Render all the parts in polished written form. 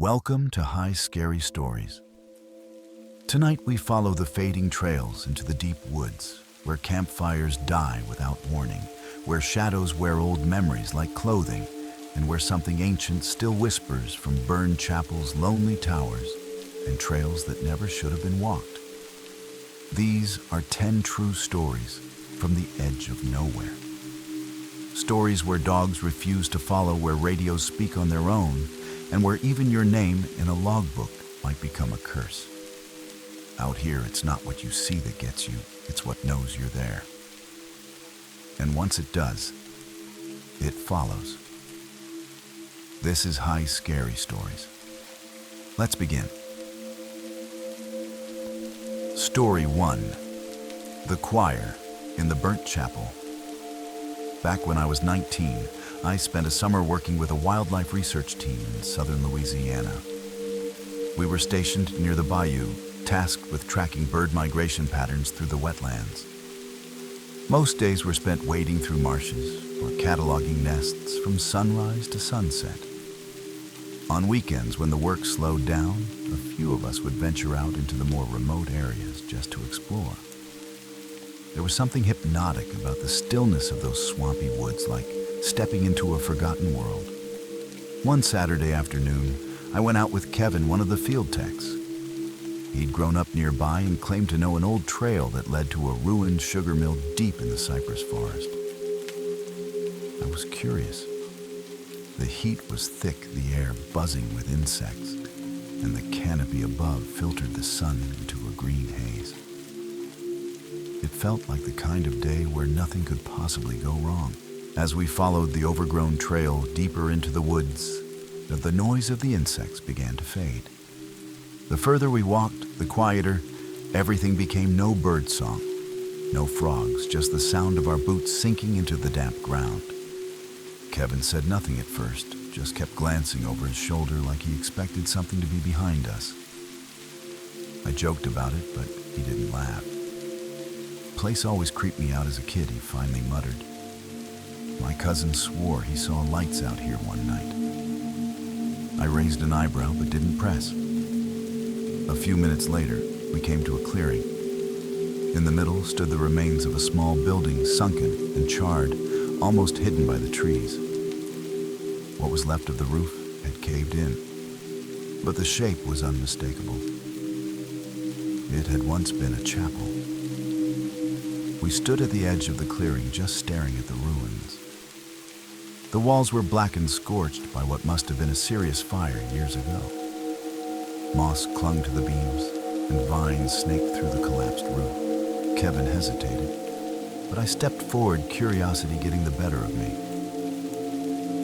Welcome to High Scary Stories. Tonight we follow the fading trails into the deep woods, where campfires die without warning, where shadows wear old memories like clothing, and where something ancient still whispers from burned chapels, lonely towers, and trails that never should have been walked. These are 10 true stories from the edge of nowhere. Stories where dogs refuse to follow, where radios speak on their own, and where even your name in a logbook might become a curse. Out here, it's not what you see that gets you, it's what knows you're there. And once it does, it follows. This is High Scary Stories. Let's begin. Story 1. The Choir in the Burnt Chapel. Back when I was 19, I spent a summer working with a wildlife research team in southern Louisiana. We were stationed near the bayou, tasked with tracking bird migration patterns through the wetlands. Most days were spent wading through marshes or cataloging nests from sunrise to sunset. On weekends, when the work slowed down, a few of us would venture out into the more remote areas just to explore. There was something hypnotic about the stillness of those swampy woods, like stepping into a forgotten world. One Saturday afternoon, I went out with Kevin, one of the field techs. He'd grown up nearby and claimed to know an old trail that led to a ruined sugar mill deep in the cypress forest. I was curious. The heat was thick, the air buzzing with insects, and the canopy above filtered the sun into a green haze. It felt like the kind of day where nothing could possibly go wrong. As we followed the overgrown trail deeper into the woods, the noise of the insects began to fade. The further we walked, the quieter. Everything became no bird song, no frogs, just the sound of our boots sinking into the damp ground. Kevin said nothing at first, just kept glancing over his shoulder like he expected something to be behind us. I joked about it, but he didn't laugh. The place always creeped me out as a kid, he finally muttered. My cousin swore he saw lights out here one night. I raised an eyebrow but didn't press. A few minutes later, we came to a clearing. In the middle stood the remains of a small building, sunken and charred, almost hidden by the trees. What was left of the roof had caved in, but the shape was unmistakable. It had once been a chapel. We stood at the edge of the clearing, just staring at the ruins. The walls were black and scorched by what must have been a serious fire years ago. Moss clung to the beams, and vines snaked through the collapsed roof. Kevin hesitated, but I stepped forward, curiosity getting the better of me.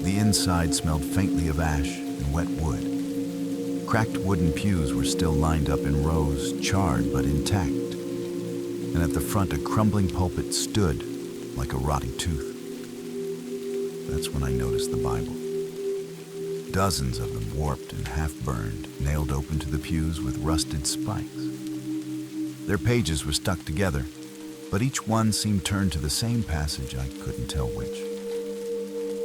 The inside smelled faintly of ash and wet wood. Cracked wooden pews were still lined up in rows, charred but intact. And at the front, a crumbling pulpit stood like a rotting tooth. That's when I noticed the Bible. Dozens of them, warped and half-burned, nailed open to the pews with rusted spikes. Their pages were stuck together, but each one seemed turned to the same passage, I couldn't tell which.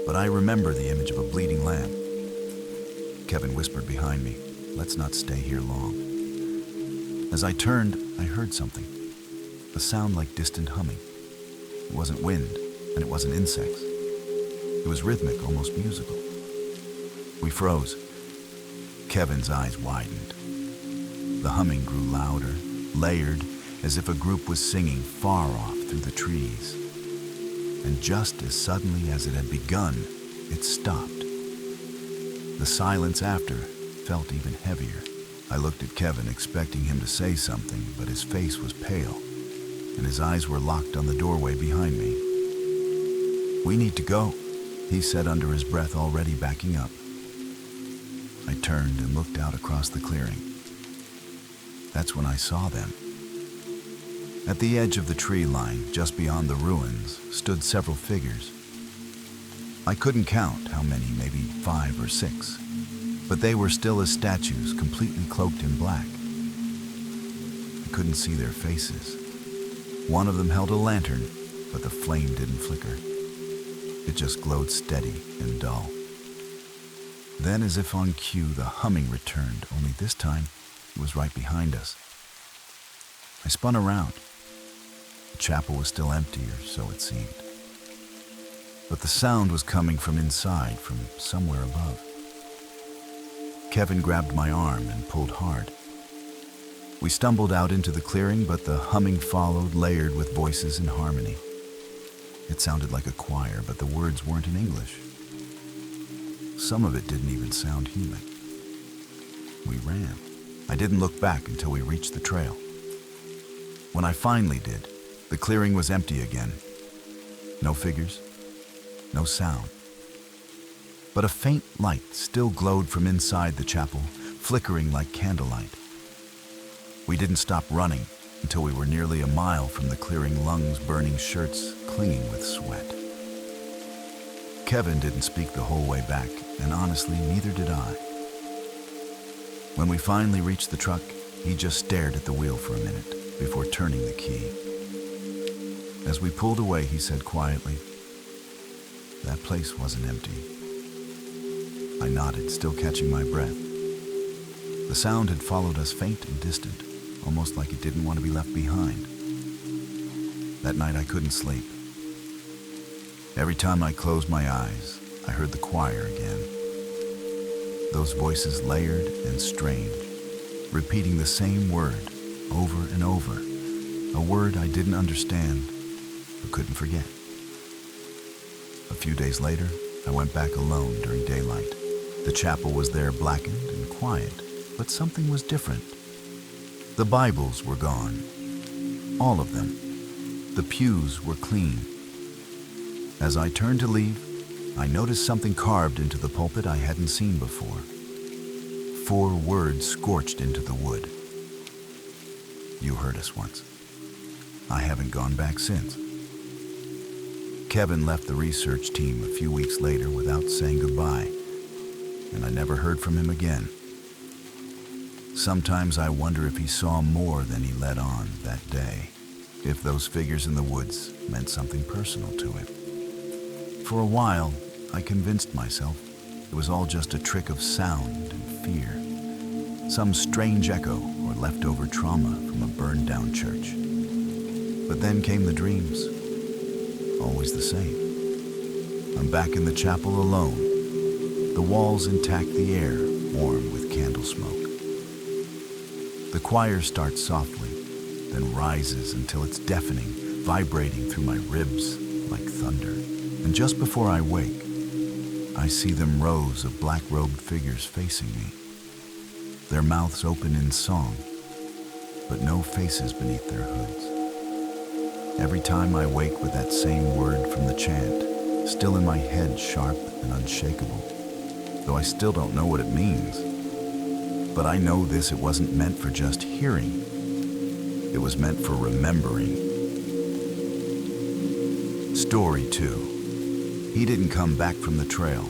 But I remember the image of a bleeding lamb. Kevin whispered behind me, "Let's not stay here long." As I turned, I heard something. A sound like distant humming. It wasn't wind, and it wasn't insects. It was rhythmic, almost musical. We froze. Kevin's eyes widened. The humming grew louder, layered, as if a group was singing far off through the trees. And just as suddenly as it had begun, it stopped. The silence after felt even heavier. I looked at Kevin, expecting him to say something, but his face was pale, and his eyes were locked on the doorway behind me. "We need to go," he said under his breath, already backing up. I turned and looked out across the clearing. That's when I saw them. At the edge of the tree line, just beyond the ruins, stood several figures. I couldn't count how many, maybe 5 or 6, but they were still as statues, completely cloaked in black. I couldn't see their faces. One of them held a lantern, but the flame didn't flicker. It just glowed steady and dull. Then, as if on cue, the humming returned, only this time it was right behind us. I spun around. The chapel was still empty, or so it seemed. But the sound was coming from inside, from somewhere above. Kevin grabbed my arm and pulled hard. We stumbled out into the clearing, but the humming followed, layered with voices in harmony. It sounded like a choir, but the words weren't in English. Some of it didn't even sound human. We ran. I didn't look back until we reached the trail. When I finally did, the clearing was empty again. No figures, no sound. But a faint light still glowed from inside the chapel, flickering like candlelight. We didn't stop running until we were nearly a mile from the clearing, lungs burning, shirts clinging with sweat. Kevin didn't speak the whole way back, and honestly, neither did I. When we finally reached the truck, he just stared at the wheel for a minute before turning the key. As we pulled away, he said quietly, "That place wasn't empty." I nodded, still catching my breath. The sound had followed us, faint and distant, almost like it didn't want to be left behind. That night I couldn't sleep. Every time I closed my eyes, I heard the choir again. Those voices layered and strange, repeating the same word over and over, a word I didn't understand but couldn't forget. A few days later, I went back alone during daylight. The chapel was there, blackened and quiet, but something was different. The Bibles were gone, all of them. The pews were clean. As I turned to leave, I noticed something carved into the pulpit I hadn't seen before. 4 words scorched into the wood. "You heard us once." I haven't gone back since. Kevin left the research team a few weeks later without saying goodbye, and I never heard from him again. Sometimes I wonder if he saw more than he let on that day, if those figures in the woods meant something personal to him. For a while, I convinced myself it was all just a trick of sound and fear, some strange echo or leftover trauma from a burned-down church. But then came the dreams, always the same. I'm back in the chapel alone, the walls intact, the air warm with candle smoke. The choir starts softly, then rises until it's deafening, vibrating through my ribs like thunder. And just before I wake, I see them, rows of black-robed figures facing me, their mouths open in song, but no faces beneath their hoods. Every time I wake with that same word from the chant, still in my head, sharp and unshakable, though I still don't know what it means. But I know this: it wasn't meant for just hearing. It was meant for remembering. Story 2. He didn't come back from the trail.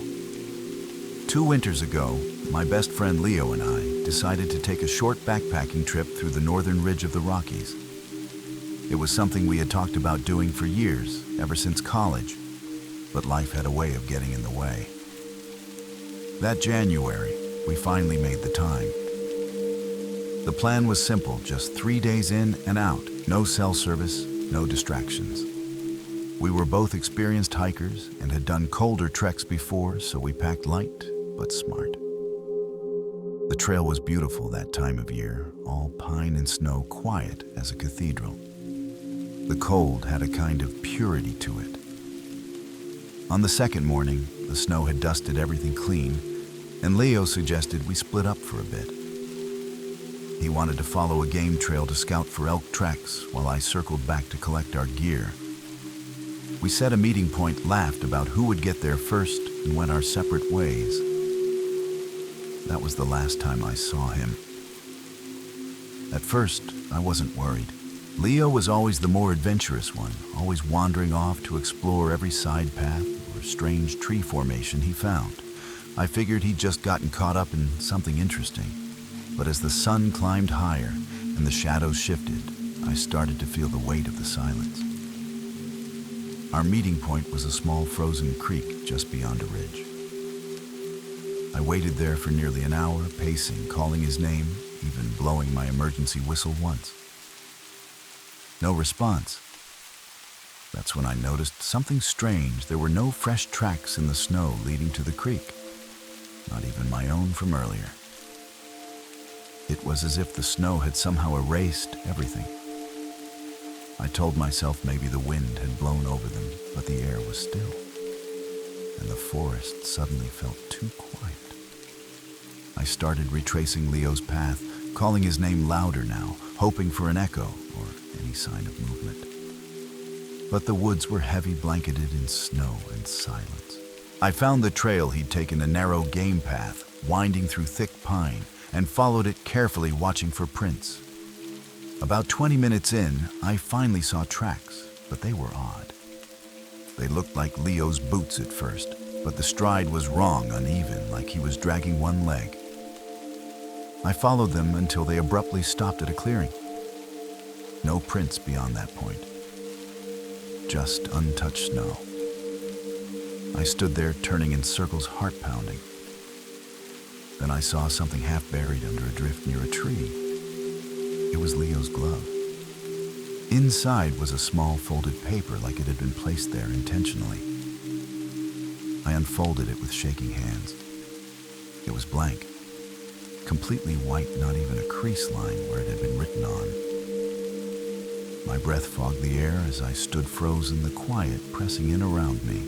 2 winters ago, my best friend Leo and I decided to take a short backpacking trip through the northern ridge of the Rockies. It was something we had talked about doing for years, ever since college, but life had a way of getting in the way. That January, we finally made the time. The plan was simple: just 3 days in and out, no cell service, no distractions. We were both experienced hikers and had done colder treks before, so we packed light but smart. The trail was beautiful that time of year, all pine and snow, quiet as a cathedral. The cold had a kind of purity to it. On the second morning, the snow had dusted everything clean, and Leo suggested we split up for a bit. He wanted to follow a game trail to scout for elk tracks, while I circled back to collect our gear. We set a meeting point, laughed about who would get there first, and went our separate ways. That was the last time I saw him. At first, I wasn't worried. Leo was always the more adventurous one, always wandering off to explore every side path or strange tree formation he found. I figured he'd just gotten caught up in something interesting. But as the sun climbed higher and the shadows shifted, I started to feel the weight of the silence. Our meeting point was a small frozen creek just beyond a ridge. I waited there for nearly an hour, pacing, calling his name, even blowing my emergency whistle once. No response. That's when I noticed something strange. There were no fresh tracks in the snow leading to the creek, not even my own from earlier. It was as if the snow had somehow erased everything. I told myself maybe the wind had blown over them, but the air was still, and the forest suddenly felt too quiet. I started retracing Leo's path, calling his name louder now, hoping for an echo or any sign of movement. But the woods were heavy, blanketed in snow and silence. I found the trail he'd taken, a narrow game path, winding through thick pine, and followed it carefully, watching for prints. About 20 minutes in, I finally saw tracks, but they were odd. They looked like Leo's boots at first, but the stride was wrong, uneven, like he was dragging one leg. I followed them until they abruptly stopped at a clearing. No prints beyond that point. Just untouched snow. I stood there, turning in circles, heart pounding. Then I saw something half buried under a drift near a tree. It was Leo's glove. Inside was a small folded paper, like it had been placed there intentionally. I unfolded it with shaking hands. It was blank, completely white, not even a crease line where it had been written on. My breath fogged the air as I stood frozen, the quiet pressing in around me.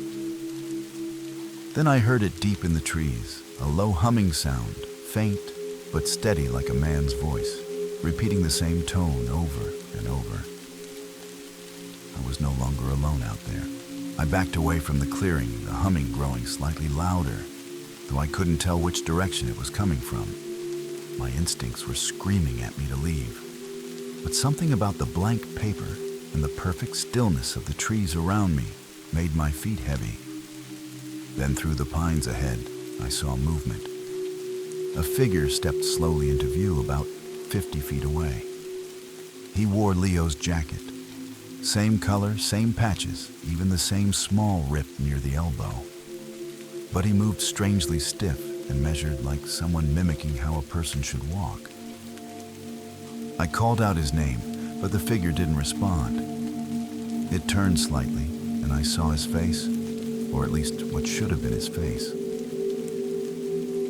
Then I heard it deep in the trees, a low humming sound, faint but steady like a man's voice, repeating the same tone over and over. I was no longer alone out there. I backed away from the clearing, the humming growing slightly louder, though I couldn't tell which direction it was coming from. My instincts were screaming at me to leave. But something about the blank paper and the perfect stillness of the trees around me made my feet heavy. Then through the pines ahead, I saw movement. A figure stepped slowly into view about 50 feet away. He wore Leo's jacket. Same color, same patches, even the same small rip near the elbow. But he moved strangely stiff and measured, like someone mimicking how a person should walk. I called out his name, but the figure didn't respond. It turned slightly, and I saw his face, or at least what should have been his face.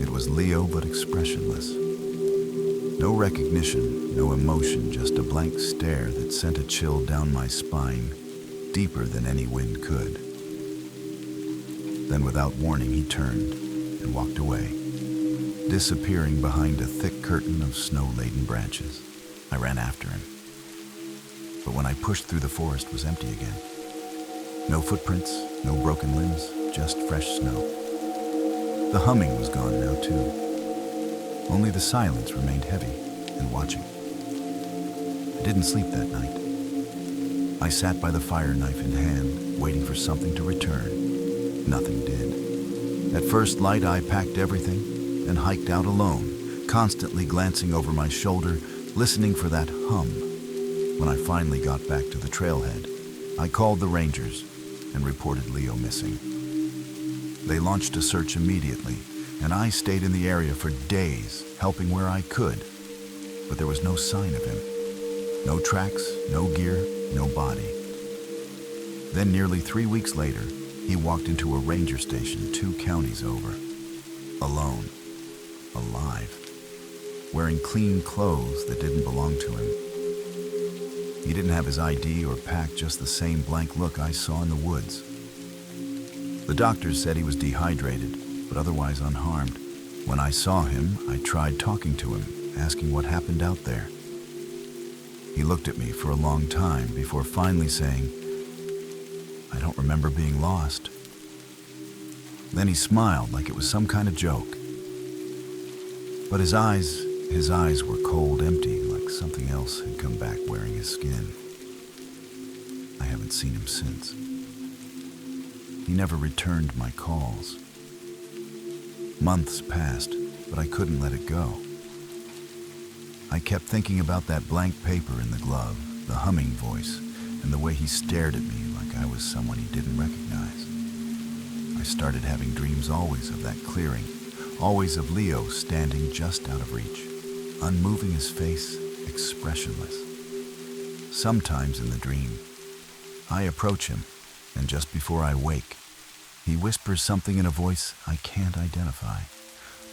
It was Leo, but expressionless. No recognition, no emotion, just a blank stare that sent a chill down my spine, deeper than any wind could. Then without warning, he turned and walked away, disappearing behind a thick curtain of snow-laden branches. I ran after him. But when I pushed through, the forest was empty again. No footprints, no broken limbs, just fresh snow. The humming was gone now, too. Only the silence remained heavy and watching. I didn't sleep that night. I sat by the fire, knife in hand, waiting for something to return. Nothing did. At first light, I packed everything and hiked out alone, constantly glancing over my shoulder, listening for that hum. When I finally got back to the trailhead, I called the rangers and reported Leo missing. They launched a search immediately, and I stayed in the area for days, helping where I could. But there was no sign of him. No tracks, no gear, no body. Then nearly 3 weeks later, he walked into a ranger station 2 counties over. Alone. Alive. Wearing clean clothes that didn't belong to him. He didn't have his ID or pack, just the same blank look I saw in the woods. The doctors said he was dehydrated, but otherwise unharmed. When I saw him, I tried talking to him, asking what happened out there. He looked at me for a long time before finally saying, "I don't remember being lost." Then he smiled like it was some kind of joke. But his eyes were cold, empty, like something else had come back wearing his skin. I haven't seen him since. He never returned my calls. Months passed, but I couldn't let it go. I kept thinking about that blank paper in the glove, the humming voice, and the way he stared at me like I was someone he didn't recognize. I started having dreams always of that clearing, always of Leo standing just out of reach, unmoving, his face expressionless. Sometimes in the dream, I approach him, and just before I wake, he whispers something in a voice I can't identify.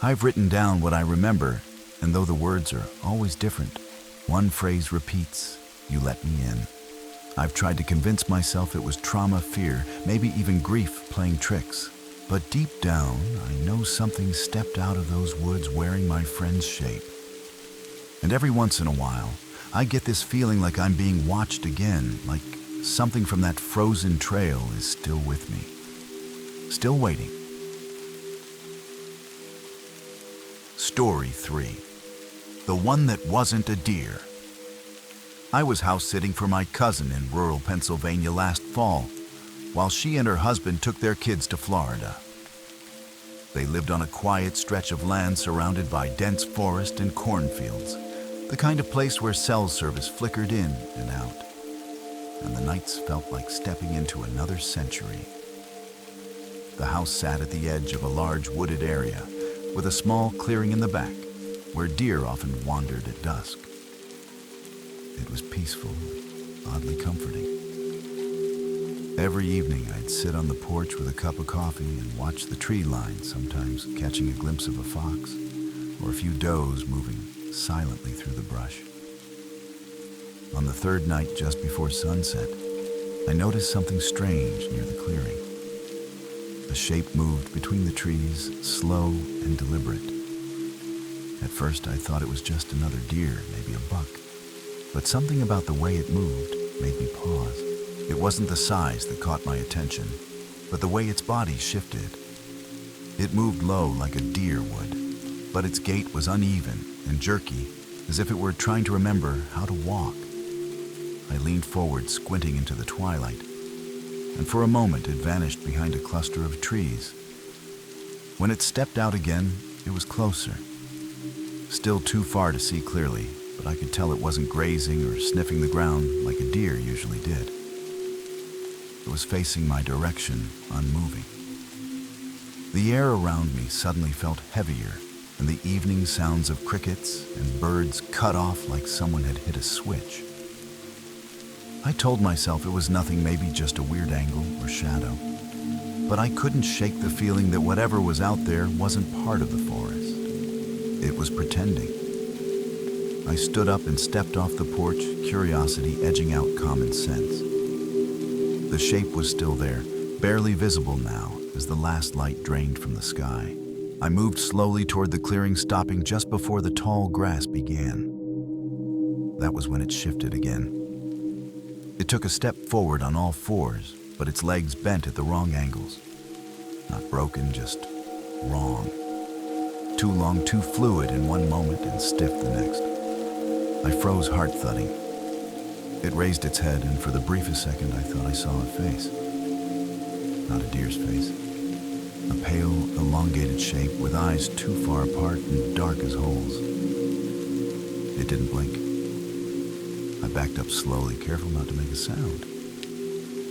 I've written down what I remember, and though the words are always different, one phrase repeats, "You let me in." I've tried to convince myself it was trauma, fear, maybe even grief playing tricks. But deep down, I know something stepped out of those woods wearing my friend's shape. And every once in a while, I get this feeling like I'm being watched again, like something from that frozen trail is still with me, still waiting. Story 3. The One That Wasn't a Deer. I was house-sitting for my cousin in rural Pennsylvania last fall, while she and her husband took their kids to Florida. They lived on a quiet stretch of land surrounded by dense forest and cornfields, the kind of place where cell service flickered in and out, and the nights felt like stepping into another century. The house sat at the edge of a large wooded area, with a small clearing in the back, where deer often wandered at dusk. It was peaceful, oddly comforting. Every evening I'd sit on the porch with a cup of coffee and watch the tree line, sometimes catching a glimpse of a fox or a few does moving silently through the brush. On the third night, just before sunset, I noticed something strange near the clearing. A shape moved between the trees, slow and deliberate. At first I thought it was just another deer, maybe a buck. But something about the way it moved made me pause. It wasn't the size that caught my attention, but the way its body shifted. It moved low like a deer would, but its gait was uneven and jerky, as if it were trying to remember how to walk. I leaned forward, squinting into the twilight, and for a moment it vanished behind a cluster of trees. When it stepped out again, it was closer. Still too far to see clearly, but I could tell it wasn't grazing or sniffing the ground like a deer usually did. It was facing my direction, unmoving. The air around me suddenly felt heavier, and the evening sounds of crickets and birds cut off like someone had hit a switch. I told myself it was nothing, maybe just a weird angle or shadow, but I couldn't shake the feeling that whatever was out there wasn't part of the forest. It was pretending. I stood up and stepped off the porch, curiosity edging out common sense. The shape was still there, barely visible now as the last light drained from the sky. I moved slowly toward the clearing, stopping just before the tall grass began. That was when it shifted again. It took a step forward on all fours, but its legs bent at the wrong angles. Not broken, just wrong. Too long, too fluid in one moment and stiff the next. I froze, heart thudding. It raised its head, and for the briefest second I thought I saw a face. Not a deer's face. A pale, elongated shape with eyes too far apart and dark as holes. It didn't blink. I backed up slowly, careful not to make a sound.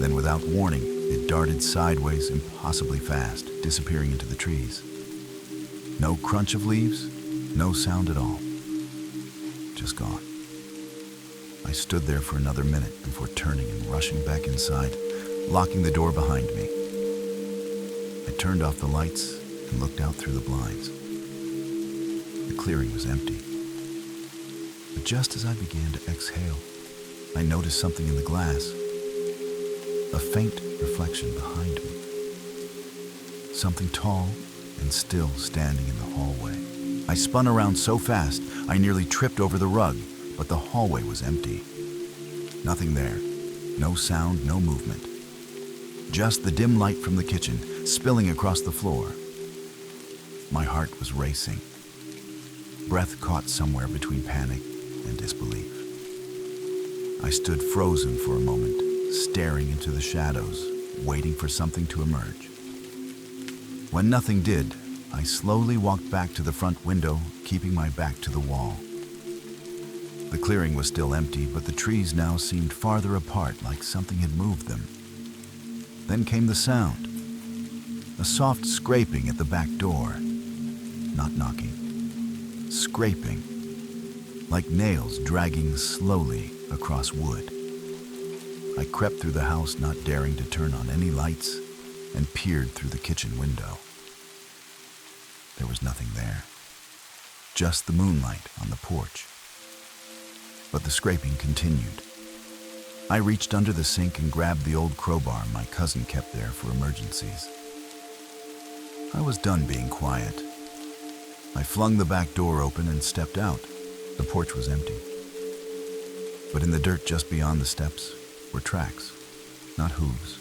Then, without warning, it darted sideways, impossibly fast, disappearing into the trees. No crunch of leaves, no sound at all. Just gone. I stood there for another minute before turning and rushing back inside, locking the door behind me. I turned off the lights and looked out through the blinds. The clearing was empty. But just as I began to exhale, I noticed something in the glass. A faint reflection behind me. Something tall and still standing in the hallway. I spun around so fast, I nearly tripped over the rug, but the hallway was empty. Nothing there. No sound, no movement. Just the dim light from the kitchen spilling across the floor. My heart was racing. Breath caught somewhere between panic and disbelief. I stood frozen for a moment, staring into the shadows, waiting for something to emerge. When nothing did, I slowly walked back to the front window, keeping my back to the wall. The clearing was still empty, but the trees now seemed farther apart, like something had moved them. Then came the sound. A soft scraping at the back door. not knocking. Scraping, like nails dragging slowly across wood. I crept through the house, not daring to turn on any lights, and peered through the kitchen window. There was nothing there, just the moonlight on the porch. But the scraping continued. I reached under the sink and grabbed the old crowbar my cousin kept there for emergencies. I was done being quiet. I flung the back door open and stepped out. The porch was empty. But in the dirt just beyond the steps were tracks, not hooves,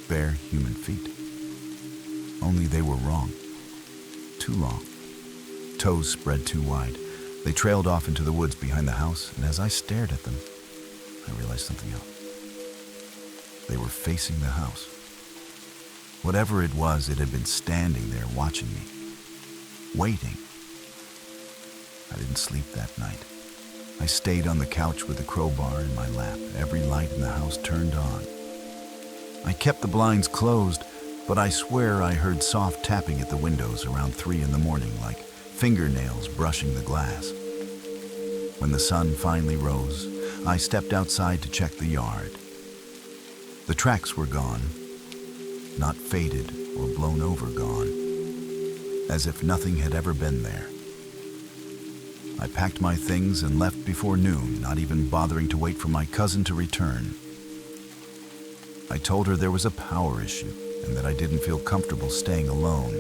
bare human feet. Only they were wrong. Too long. Toes spread too wide. They trailed off into the woods behind the house, and as I stared at them, I realized something else. They were facing the house. Whatever it was, it had been standing there watching me, waiting. I didn't sleep that night. I stayed on the couch with the crowbar in my lap, every light in the house turned on. I kept the blinds closed, but I swear I heard soft tapping at the windows around 3 a.m, like fingernails brushing the glass. When the sun finally rose, I stepped outside to check the yard. The tracks were gone, not faded or blown over gone, as if nothing had ever been there. I packed my things and left before noon, not even bothering to wait for my cousin to return. I told her there was a power issue and that I didn't feel comfortable staying alone.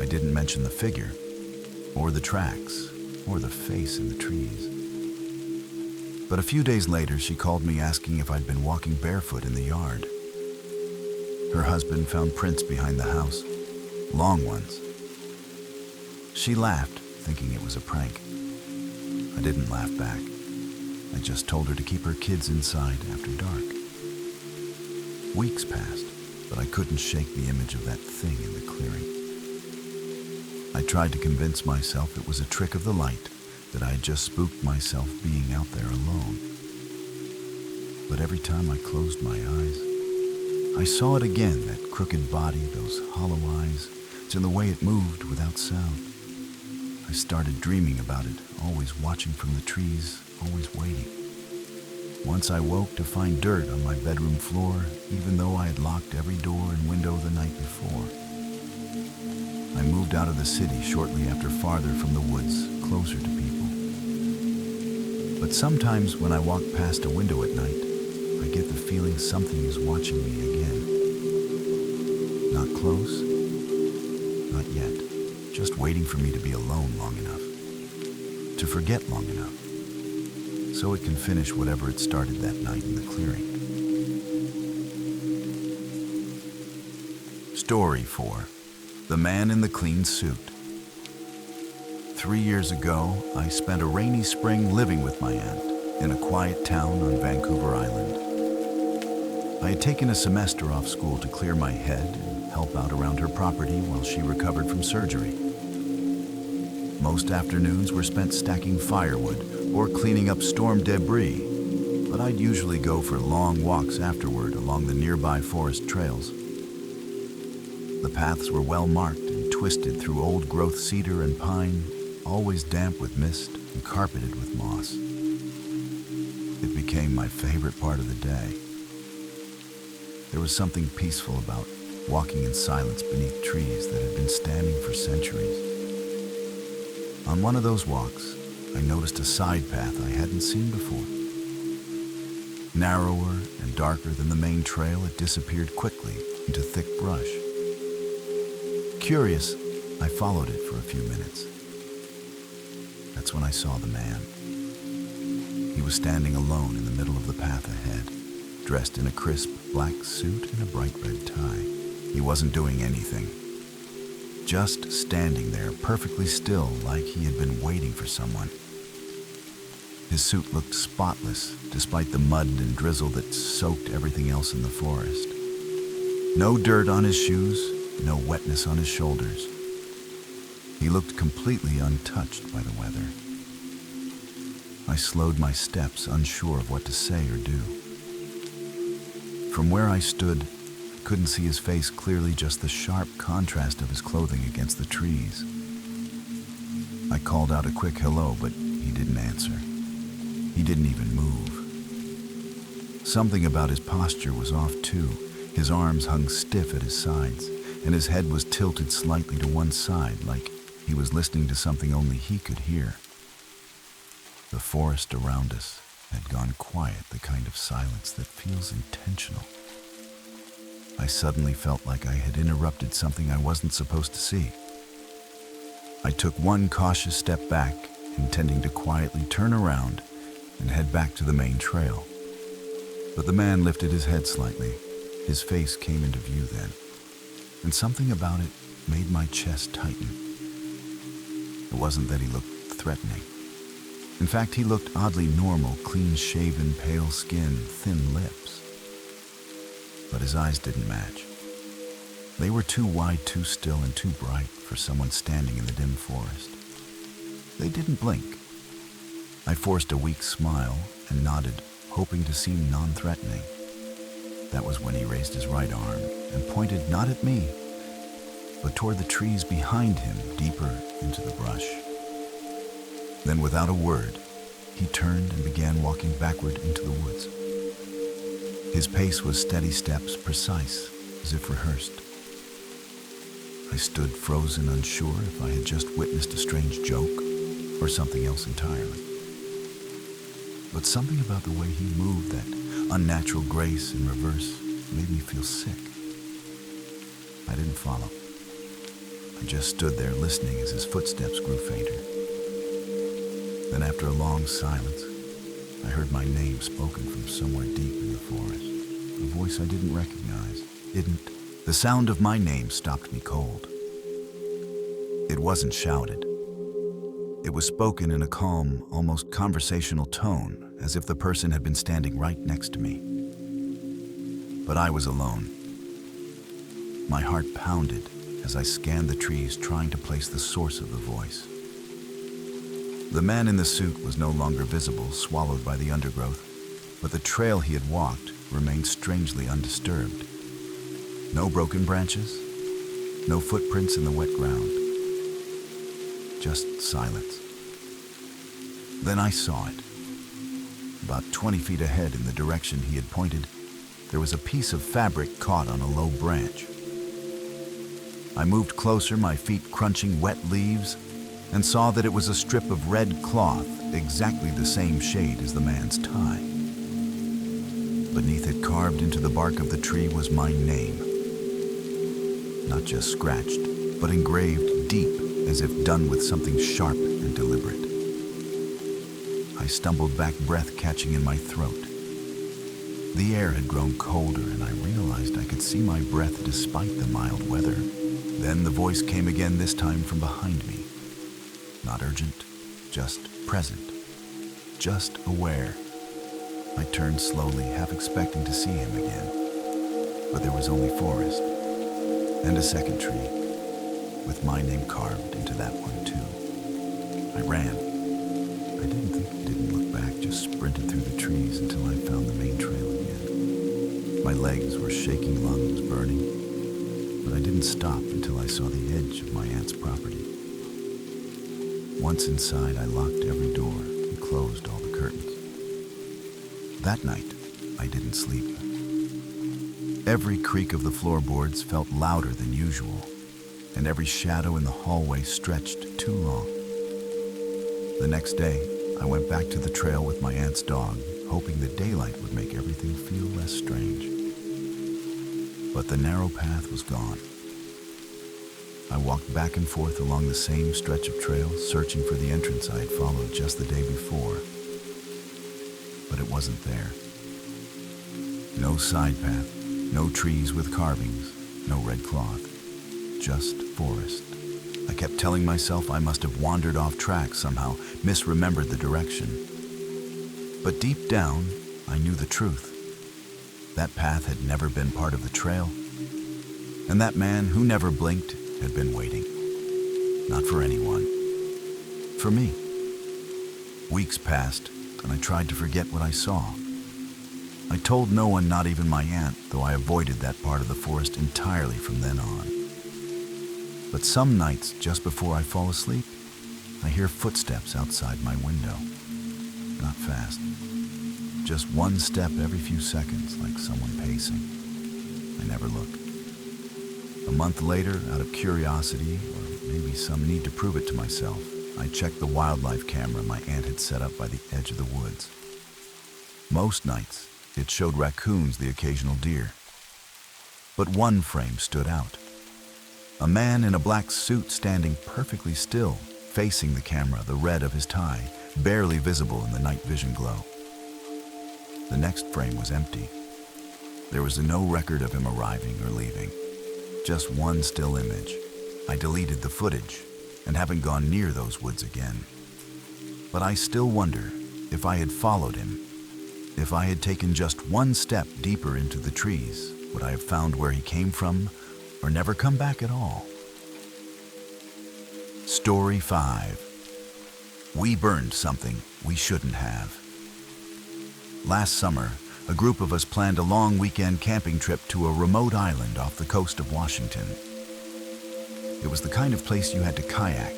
I didn't mention the figure, or the tracks, or the face in the trees. But a few days later, she called me asking if I'd been walking barefoot in the yard. Her husband found prints behind the house, long ones. She laughed, thinking it was a prank. I didn't laugh back. I just told her to keep her kids inside after dark. Weeks passed, but I couldn't shake the image of that thing in the clearing. I tried to convince myself it was a trick of the light, that I had just spooked myself being out there alone. But every time I closed my eyes, I saw it again, that crooked body, those hollow eyes, and the way it moved without sound. I started dreaming about it, always watching from the trees, always waiting. Once I woke to find dirt on my bedroom floor, even though I had locked every door and window the night before. I moved out of the city shortly after, farther from the woods, closer to people. But sometimes when I walk past a window at night, I get the feeling something is watching me again. Not close, not yet, just waiting for me to be alone long enough, to forget long enough, so it can finish whatever it started that night in the clearing. Story 4. The Man in the Clean Suit. 3 years ago, I spent a rainy spring living with my aunt in a quiet town on Vancouver Island. I had taken a semester off school to clear my head and help out around her property while she recovered from surgery. Most afternoons were spent stacking firewood or cleaning up storm debris, but I'd usually go for long walks afterward along the nearby forest trails. The paths were well marked and twisted through old-growth cedar and pine, always damp with mist and carpeted with moss. It became my favorite part of the day. There was something peaceful about walking in silence beneath trees that had been standing for centuries. On one of those walks, I noticed a side path I hadn't seen before. Narrower and darker than the main trail, it disappeared quickly into thick brush. Curious, I followed it for a few minutes. That's when I saw the man. He was standing alone in the middle of the path ahead, dressed in a crisp black suit and a bright red tie. He wasn't doing anything, just standing there perfectly still, like he had been waiting for someone. His suit looked spotless, despite the mud and drizzle that soaked everything else in the forest. No dirt on his shoes, no wetness on his shoulders. He looked completely untouched by the weather. I slowed my steps, unsure of what to say or do. From where I stood, I couldn't see his face clearly, just the sharp contrast of his clothing against the trees. I called out a quick hello, but he didn't answer. He didn't even move. Something about his posture was off too. His arms hung stiff at his sides, and his head was tilted slightly to one side, like he was listening to something only he could hear. The forest around us had gone quiet, the kind of silence that feels intentional. I suddenly felt like I had interrupted something I wasn't supposed to see. I took one cautious step back, intending to quietly turn around and head back to the main trail. But the man lifted his head slightly. His face came into view then, and something about it made my chest tighten. It wasn't that he looked threatening. In fact, he looked oddly normal, clean-shaven, pale skin, thin lips. But his eyes didn't match. They were too wide, too still, and too bright for someone standing in the dim forest. They didn't blink. I forced a weak smile and nodded, hoping to seem non-threatening. That was when he raised his right arm and pointed not at me, but toward the trees behind him, deeper into the brush. Then, without a word, he turned and began walking backward into the woods. His pace was steady steps, precise, as if rehearsed. I stood frozen, unsure if I had just witnessed a strange joke or something else entirely. But something about the way he moved, that unnatural grace in reverse, made me feel sick. I didn't follow. I just stood there listening as his footsteps grew fainter. Then, after a long silence, I heard my name spoken from somewhere deep in the forest. A voice I didn't recognize. The sound of my name stopped me cold. It wasn't shouted. It was spoken in a calm, almost conversational tone, as if the person had been standing right next to me. But I was alone. My heart pounded as I scanned the trees, trying to place the source of the voice. The man in the suit was no longer visible, swallowed by the undergrowth, but the trail he had walked remained strangely undisturbed. No broken branches, no footprints in the wet ground. Just silence. Then I saw it. About 20 feet ahead in the direction he had pointed, there was a piece of fabric caught on a low branch. I moved closer, my feet crunching wet leaves, and saw that it was a strip of red cloth, exactly the same shade as the man's tie. Beneath it, carved into the bark of the tree, was my name. Not just scratched, but engraved deep, as if done with something sharp and deliberate. I stumbled back, breath catching in my throat. The air had grown colder, and I realized I could see my breath despite the mild weather. Then the voice came again, this time from behind me. Not urgent, just present, just aware. I turned slowly, half expecting to see him again. But there was only forest, and a second tree, with my name carved into that one too. I ran. I didn't look back, just sprinted through the trees until I found the main trail again. My legs were shaking, lungs burning, but I didn't stop until I saw the edge of my aunt's property. Once inside, I locked every door and closed all the curtains. That night, I didn't sleep. Every creak of the floorboards felt louder than usual, and every shadow in the hallway stretched too long. The next day, I went back to the trail with my aunt's dog, hoping the daylight would make everything feel less strange. But the narrow path was gone. I walked back and forth along the same stretch of trail, searching for the entrance I had followed just the day before. But it wasn't there. No side path, no trees with carvings, no red cloth, just forest. I kept telling myself I must have wandered off track somehow, misremembered the direction. But deep down, I knew the truth. That path had never been part of the trail, and that man who never blinked had been waiting. Not for anyone. For me. Weeks passed, and I tried to forget what I saw. I told no one, not even my aunt, though I avoided that part of the forest entirely from then on. But some nights, just before I fall asleep, I hear footsteps outside my window. Not fast. Just one step every few seconds, like someone pacing. I never look. A month later, out of curiosity, or maybe some need to prove it to myself, I checked the wildlife camera my aunt had set up by the edge of the woods. Most nights, it showed raccoons, the occasional deer. But one frame stood out. A man in a black suit standing perfectly still, facing the camera, the red of his tie barely visible in the night vision glow. The next frame was empty. There was no record of him arriving or leaving. Just one still image. I deleted the footage and haven't gone near those woods again. But I still wonder if I had followed him. If I had taken just one step deeper into the trees, would I have found where he came from or never come back at all? Story 5. We burned something we shouldn't have. Last summer, a group of us planned a long weekend camping trip to a remote island off the coast of Washington. It was the kind of place you had to kayak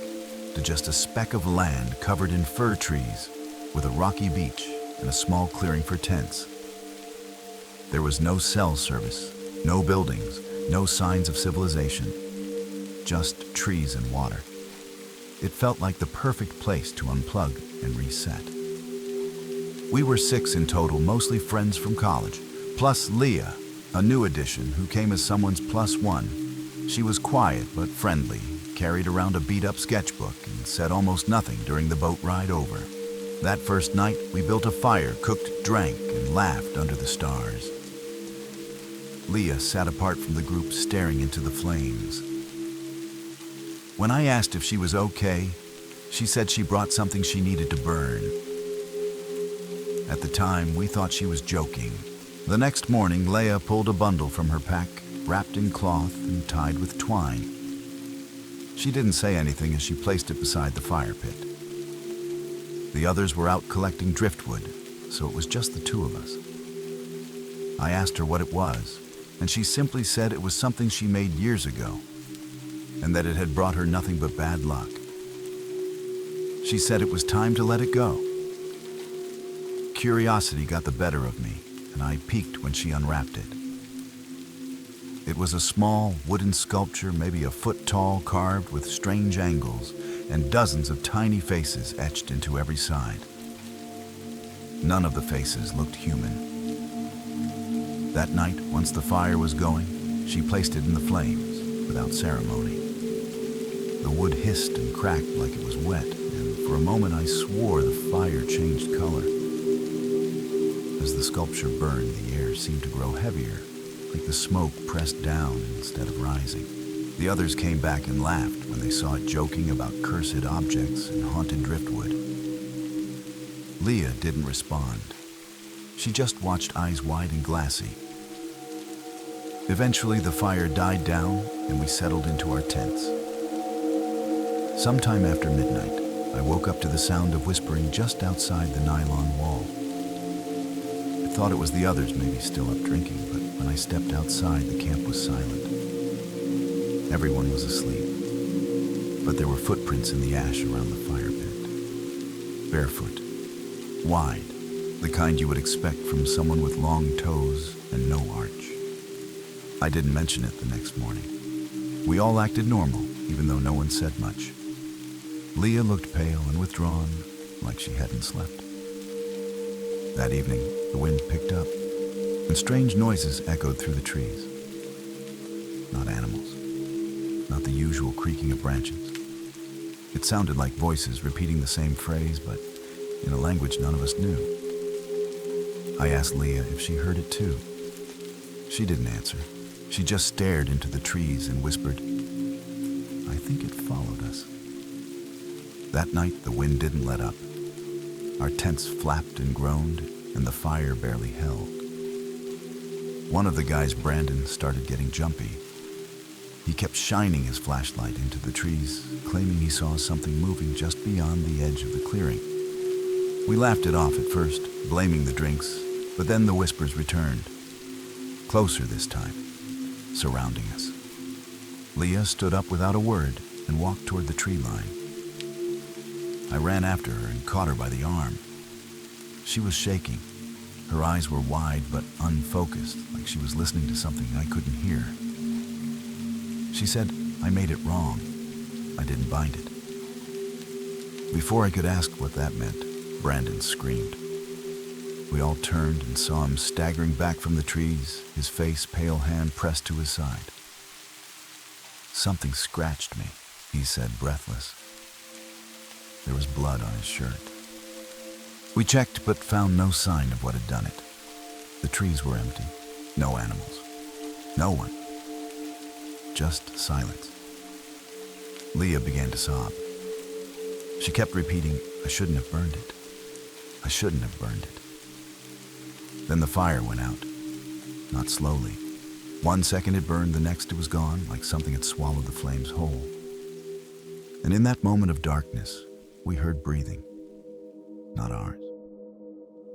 to just a speck of land covered in fir trees with a rocky beach and a small clearing for tents. There was no cell service, no buildings, no signs of civilization, just trees and water. It felt like the perfect place to unplug and reset. We were 6 in total, mostly friends from college, plus Leah, a new addition who came as someone's +1. She was quiet but friendly, carried around a beat-up sketchbook, and said almost nothing during the boat ride over. That first night, we built a fire, cooked, drank, and laughed under the stars. Leah sat apart from the group, staring into the flames. When I asked if she was okay, she said she brought something she needed to burn. At the time, we thought she was joking. The next morning, Leah pulled a bundle from her pack, wrapped in cloth and tied with twine. She didn't say anything as she placed it beside the fire pit. The others were out collecting driftwood, so it was just the 2 of us. I asked her what it was, and she simply said it was something she made years ago, and that it had brought her nothing but bad luck. She said it was time to let it go. Curiosity got the better of me, and I peeked when she unwrapped it. It was a small wooden sculpture, maybe a foot tall, carved with strange angles and dozens of tiny faces etched into every side. None of the faces looked human. That night, once the fire was going, she placed it in the flames without ceremony. The wood hissed and cracked like it was wet, and for a moment I swore the fire changed color. As the sculpture burned, the air seemed to grow heavier, like the smoke pressed down instead of rising. The others came back and laughed when they saw it joking about cursed objects and haunted driftwood. Leah didn't respond. She just watched, eyes wide and glassy. Eventually, the fire died down and we settled into our tents. Sometime after midnight, I woke up to the sound of whispering just outside the nylon wall. I thought it was the others maybe still up drinking, but when I stepped outside, the camp was silent. Everyone was asleep, but there were footprints in the ash around the fire pit. Barefoot, wide, the kind you would expect from someone with long toes and no arch. I didn't mention it the next morning. We all acted normal, even though no one said much. Leah looked pale and withdrawn, like she hadn't slept. That evening, the wind picked up, and strange noises echoed through the trees. Not animals, not the usual creaking of branches. It sounded like voices repeating the same phrase, but in a language none of us knew. I asked Leah if she heard it too. She didn't answer. She just stared into the trees and whispered, "I think it followed us." That night, the wind didn't let up. Our tents flapped and groaned, and the fire barely held. One of the guys, Brandon, started getting jumpy. He kept shining his flashlight into the trees, claiming he saw something moving just beyond the edge of the clearing. We laughed it off at first, blaming the drinks, but then the whispers returned. Closer this time, surrounding us. Leah stood up without a word and walked toward the tree line. I ran after her and caught her by the arm. She was shaking. Her eyes were wide but unfocused, like she was listening to something I couldn't hear. She said, "I made it wrong. I didn't bind it." Before I could ask what that meant, Brandon screamed. We all turned and saw him staggering back from the trees, his face, pale hand pressed to his side. "Something scratched me," he said, breathless. There was blood on his shirt. We checked but found no sign of what had done it. The trees were empty. No animals. No one. Just silence. Leah began to sob. She kept repeating, "I shouldn't have burned it. I shouldn't have burned it." Then the fire went out. Not slowly. 1 second it burned, the next it was gone, like something had swallowed the flames whole. And in that moment of darkness, we heard breathing. Not ours.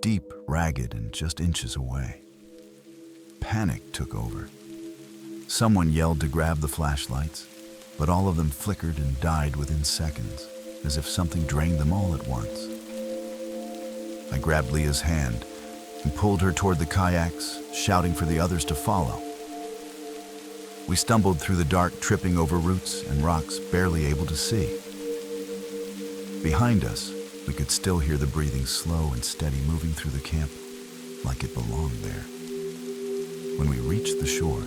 Deep, ragged, and just inches away. Panic took over. Someone yelled to grab the flashlights, but all of them flickered and died within seconds, as if something drained them all at once. I grabbed Leah's hand and pulled her toward the kayaks, shouting for the others to follow. We stumbled through the dark, tripping over roots and rocks, barely able to see. Behind us, we could still hear the breathing, slow and steady, moving through the camp like it belonged there. When we reached the shore,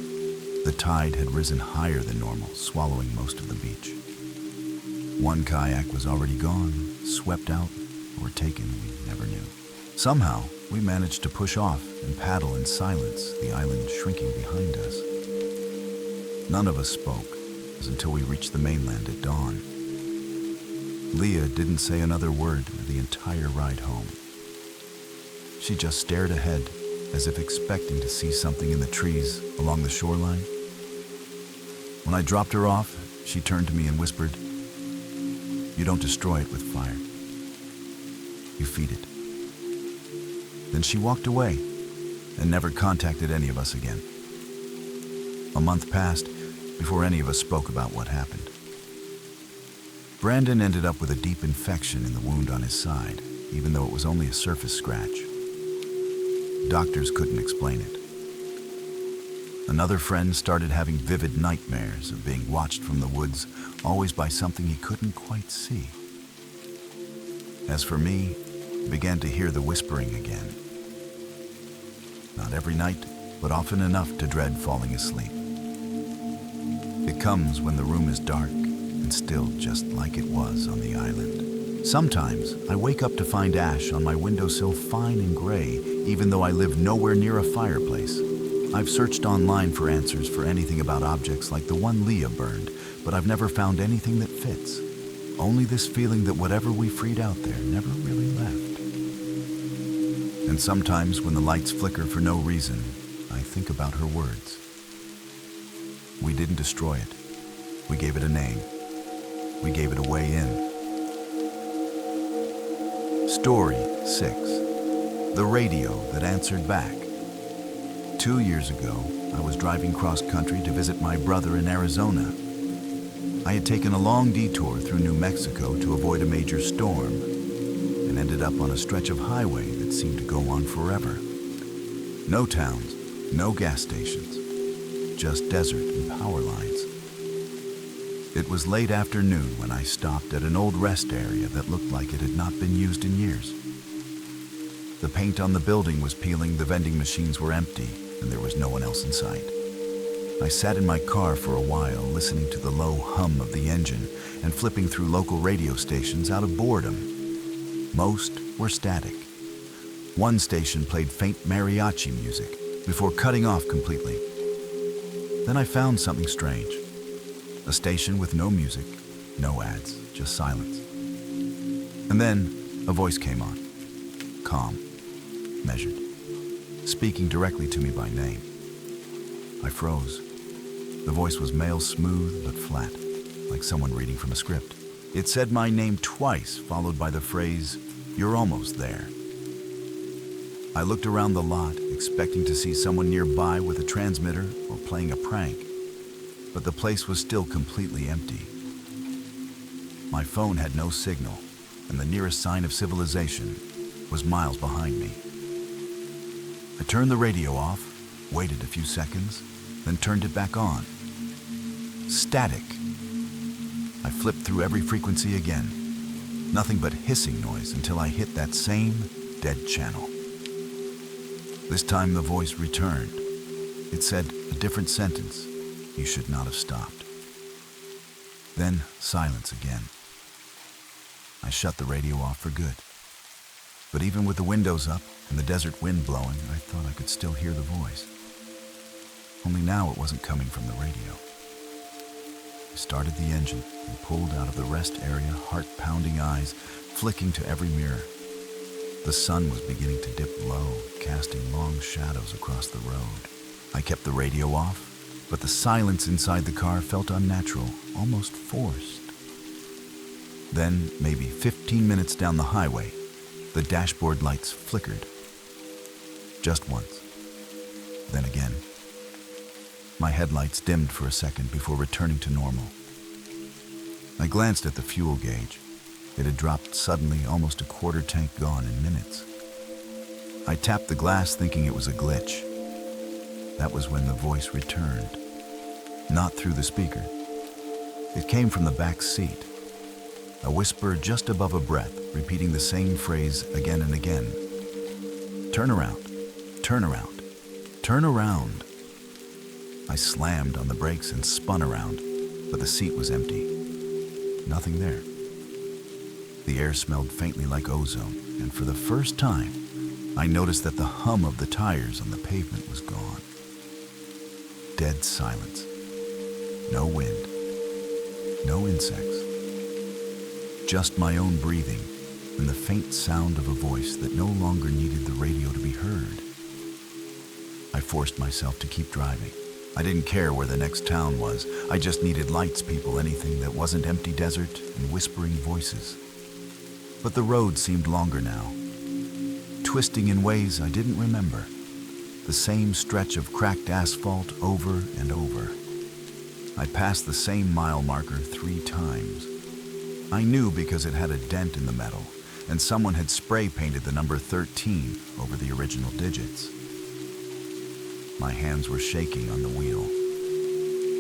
the tide had risen higher than normal, swallowing most of the beach. One kayak was already gone, swept out, or taken, we never knew. Somehow, we managed to push off and paddle in silence, the island shrinking behind us. None of us spoke, until we reached the mainland at dawn. Leah didn't say another word the entire ride home. She just stared ahead, as if expecting to see something in the trees along the shoreline. When I dropped her off, she turned to me and whispered, "You don't destroy it with fire. You feed it." Then she walked away and never contacted any of us again. A month passed before any of us spoke about what happened. Brandon ended up with a deep infection in the wound on his side, even though it was only a surface scratch. Doctors couldn't explain it. Another friend started having vivid nightmares of being watched from the woods, always by something he couldn't quite see. As for me, I began to hear the whispering again. Not every night, but often enough to dread falling asleep. It comes when the room is dark and still, just like it was on the island. Sometimes I wake up to find ash on my windowsill, fine and gray, even though I live nowhere near a fireplace. I've searched online for answers for anything about objects like the one Leah burned, but I've never found anything that fits. Only this feeling that whatever we freed out there never really left. And sometimes when the lights flicker for no reason, I think about her words. We didn't destroy it. We gave it a name. We gave it a way in. Story 6. The radio that answered back. 2 years ago, I was driving cross-country to visit my brother in Arizona. I had taken a long detour through New Mexico to avoid a major storm, and ended up on a stretch of highway that seemed to go on forever. No towns, no gas stations, just desert and power lines. It was late afternoon when I stopped at an old rest area that looked like it had not been used in years. The paint on the building was peeling, the vending machines were empty, and there was no one else in sight. I sat in my car for a while, listening to the low hum of the engine and flipping through local radio stations out of boredom. Most were static. One station played faint mariachi music before cutting off completely. Then I found something strange. A station with no music, no ads, just silence. And then a voice came on. Calm, measured, speaking directly to me by name. I froze. The voice was male, smooth but flat, like someone reading from a script. It said my name twice, followed by the phrase, "You're almost there." I looked around the lot, expecting to see someone nearby with a transmitter or playing a prank, but the place was still completely empty. My phone had no signal, and the nearest sign of civilization was miles behind me. I turned the radio off, waited a few seconds, then turned it back on. Static. I flipped through every frequency again. Nothing but hissing noise until I hit that same dead channel. This time the voice returned. It said a different sentence. You should not have stopped. Then silence again. I shut the radio off for good. But even with the windows up and the desert wind blowing, I thought I could still hear the voice. Only now it wasn't coming from the radio. I started the engine and pulled out of the rest area, heart-pounding eyes flicking to every mirror. The sun was beginning to dip low, casting long shadows across the road. I kept the radio off, but the silence inside the car felt unnatural, almost forced. Then, maybe 15 minutes down the highway, the dashboard lights flickered. Just once. Then again. My headlights dimmed for a second before returning to normal. I glanced at the fuel gauge. It had dropped suddenly, almost a quarter tank gone in minutes. I tapped the glass thinking it was a glitch. That was when the voice returned. Not through the speaker. It came from the back seat. A whisper just above a breath, repeating the same phrase again and again. Turn around, turn around, turn around. I slammed on the brakes and spun around, but the seat was empty. Nothing there. The air smelled faintly like ozone, and for the first time, I noticed that the hum of the tires on the pavement was gone. Dead silence. No wind. No insects. Just my own breathing and the faint sound of a voice that no longer needed the radio to be heard. I forced myself to keep driving. I didn't care where the next town was. I just needed lights, people, anything that wasn't empty desert and whispering voices. But the road seemed longer now, twisting in ways I didn't remember. The same stretch of cracked asphalt over and over. I passed the same mile marker 3 times. I knew because it had a dent in the metal, and someone had spray painted the number 13 over the original digits. My hands were shaking on the wheel.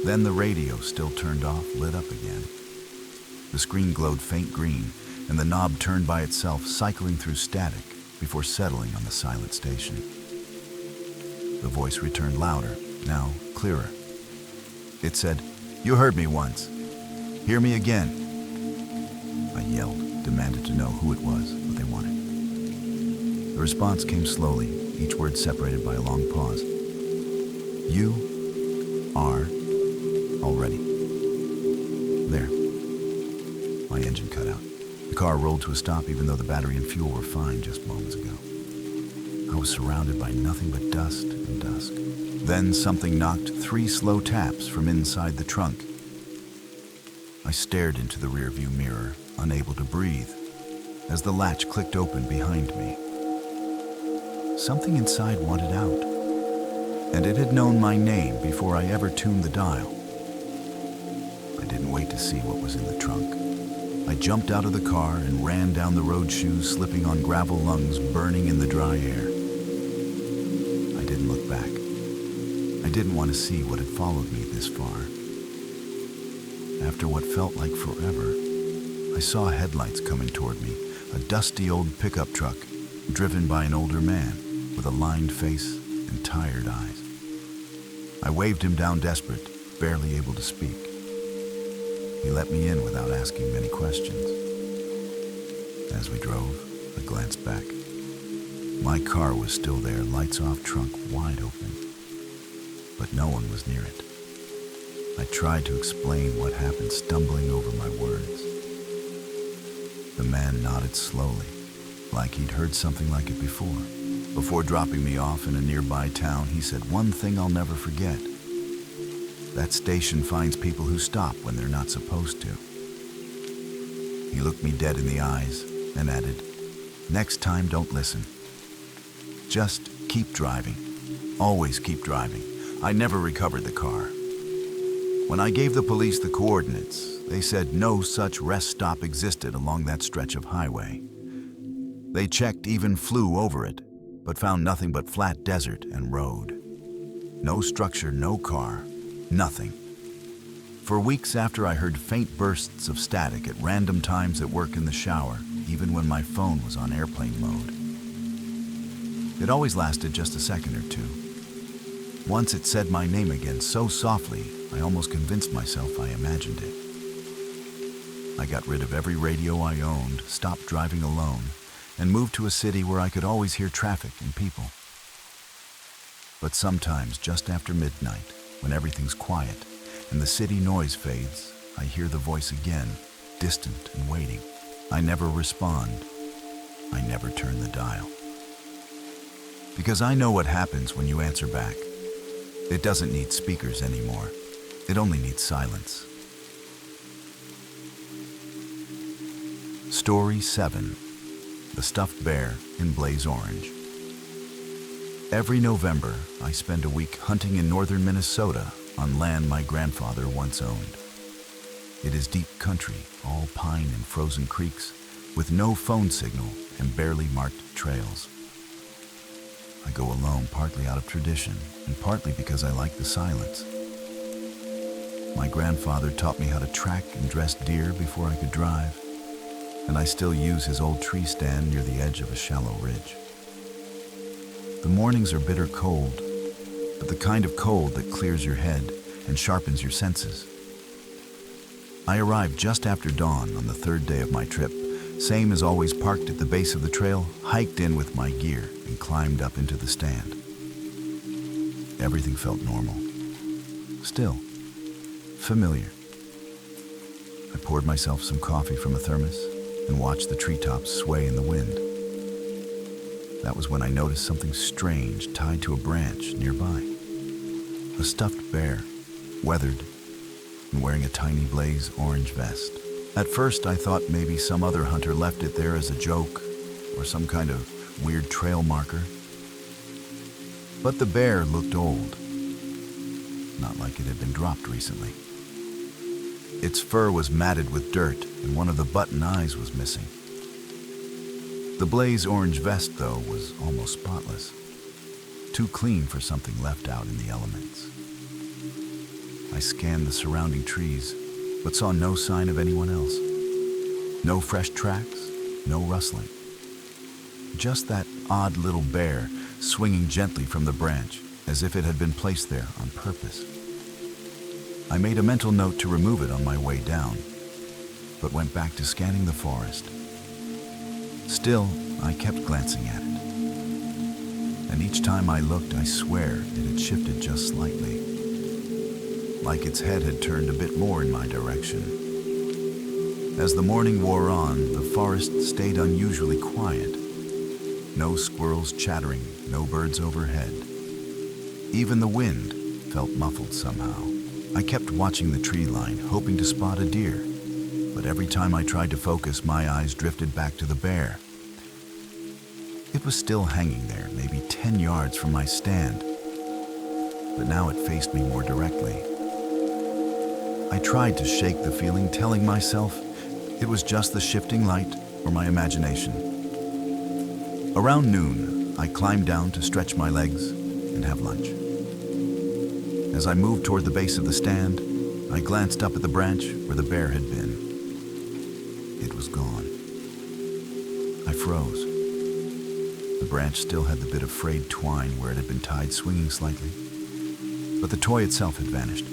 Then the radio, still turned off, lit up again. The screen glowed faint green, and the knob turned by itself, cycling through static before settling on the silent station. The voice returned louder, now clearer. It said, "You heard me once. Hear me again." I yelled, demanded to know who it was, what they wanted. The response came slowly, each word separated by a long pause. "You are already there." My engine cut out. The car rolled to a stop even though the battery and fuel were fine just moments ago. I was surrounded by nothing but dust and dusk. Then something knocked 3 slow taps from inside the trunk. I stared into the rearview mirror, unable to breathe, as the latch clicked open behind me. Something inside wanted out, and it had known my name before I ever tuned the dial. I didn't wait to see what was in the trunk. I jumped out of the car and ran down the road, shoes slipping on gravel, lungs burning in the dry air. I didn't look back. I didn't want to see what had followed me this far. After what felt like forever, I saw headlights coming toward me, a dusty old pickup truck driven by an older man with a lined face and tired eyes. I waved him down, desperate, barely able to speak. He let me in without asking many questions. As we drove, I glanced back. My car was still there, lights off, trunk wide open. But no one was near it. I tried to explain what happened, stumbling over my words. The man nodded slowly, like he'd heard something like it before. Before dropping me off in a nearby town, he said, "One thing I'll never forget. That station finds people who stop when they're not supposed to." He looked me dead in the eyes and added, "Next time, don't listen. Just keep driving. Always keep driving." I never recovered the car. When I gave the police the coordinates, They said no such rest stop existed along that stretch of highway. They checked, even flew over it, but found nothing but flat desert and road. No structure, no car, nothing. For weeks after, I heard faint bursts of static at random times at work in the shower, even when my phone was on airplane mode. It always lasted just a second or two. Once it said my name again so softly, I almost convinced myself I imagined it. I got rid of every radio I owned, stopped driving alone, and moved to a city where I could always hear traffic and people. But sometimes, just after midnight, when everything's quiet and the city noise fades, I hear the voice again, distant and waiting. I never respond. I never turn the dial. Because I know what happens when you answer back. It doesn't need speakers anymore. It only needs silence. Story 7. The Stuffed Bear in Blaze Orange. Every November, I spend a week hunting in northern Minnesota on land my grandfather once owned. It is deep country, all pine and frozen creeks, with no phone signal and barely marked trails. I go alone partly out of tradition and partly because I like the silence. My grandfather taught me how to track and dress deer before I could drive, and I still use his old tree stand near the edge of a shallow ridge. The mornings are bitter cold, but the kind of cold that clears your head and sharpens your senses. I arrived just after dawn on the third day of my trip, same as always, parked at the base of the trail, hiked in with my gear, and climbed up into the stand. Everything felt normal. Still, familiar. I poured myself some coffee from a thermos and watched the treetops sway in the wind. That was when I noticed something strange tied to a branch nearby. A stuffed bear, weathered, and wearing a tiny blaze orange vest. At first, I thought maybe some other hunter left it there as a joke or some kind of weird trail marker. But the bear looked old, not like it had been dropped recently. Its fur was matted with dirt, and one of the button eyes was missing. The blaze orange vest, though, was almost spotless, too clean for something left out in the elements. I scanned the surrounding trees, but saw no sign of anyone else. No fresh tracks, no rustling. Just that odd little bear swinging gently from the branch, as if it had been placed there on purpose. I made a mental note to remove it on my way down, but went back to scanning the forest. Still, I kept glancing at it. And each time I looked, I swear it had shifted just slightly, like its head had turned a bit more in my direction. As the morning wore on, the forest stayed unusually quiet. No squirrels chattering, no birds overhead. Even the wind felt muffled somehow. I kept watching the tree line, hoping to spot a deer, but every time I tried to focus, my eyes drifted back to the bear. It was still hanging there, maybe 10 yards from my stand, but now it faced me more directly. I tried to shake the feeling, telling myself it was just the shifting light or my imagination. Around noon, I climbed down to stretch my legs and have lunch. As I moved toward the base of the stand, I glanced up at the branch where the bear had been. It was gone. I froze. The branch still had the bit of frayed twine where it had been tied, swinging slightly, but the toy itself had vanished.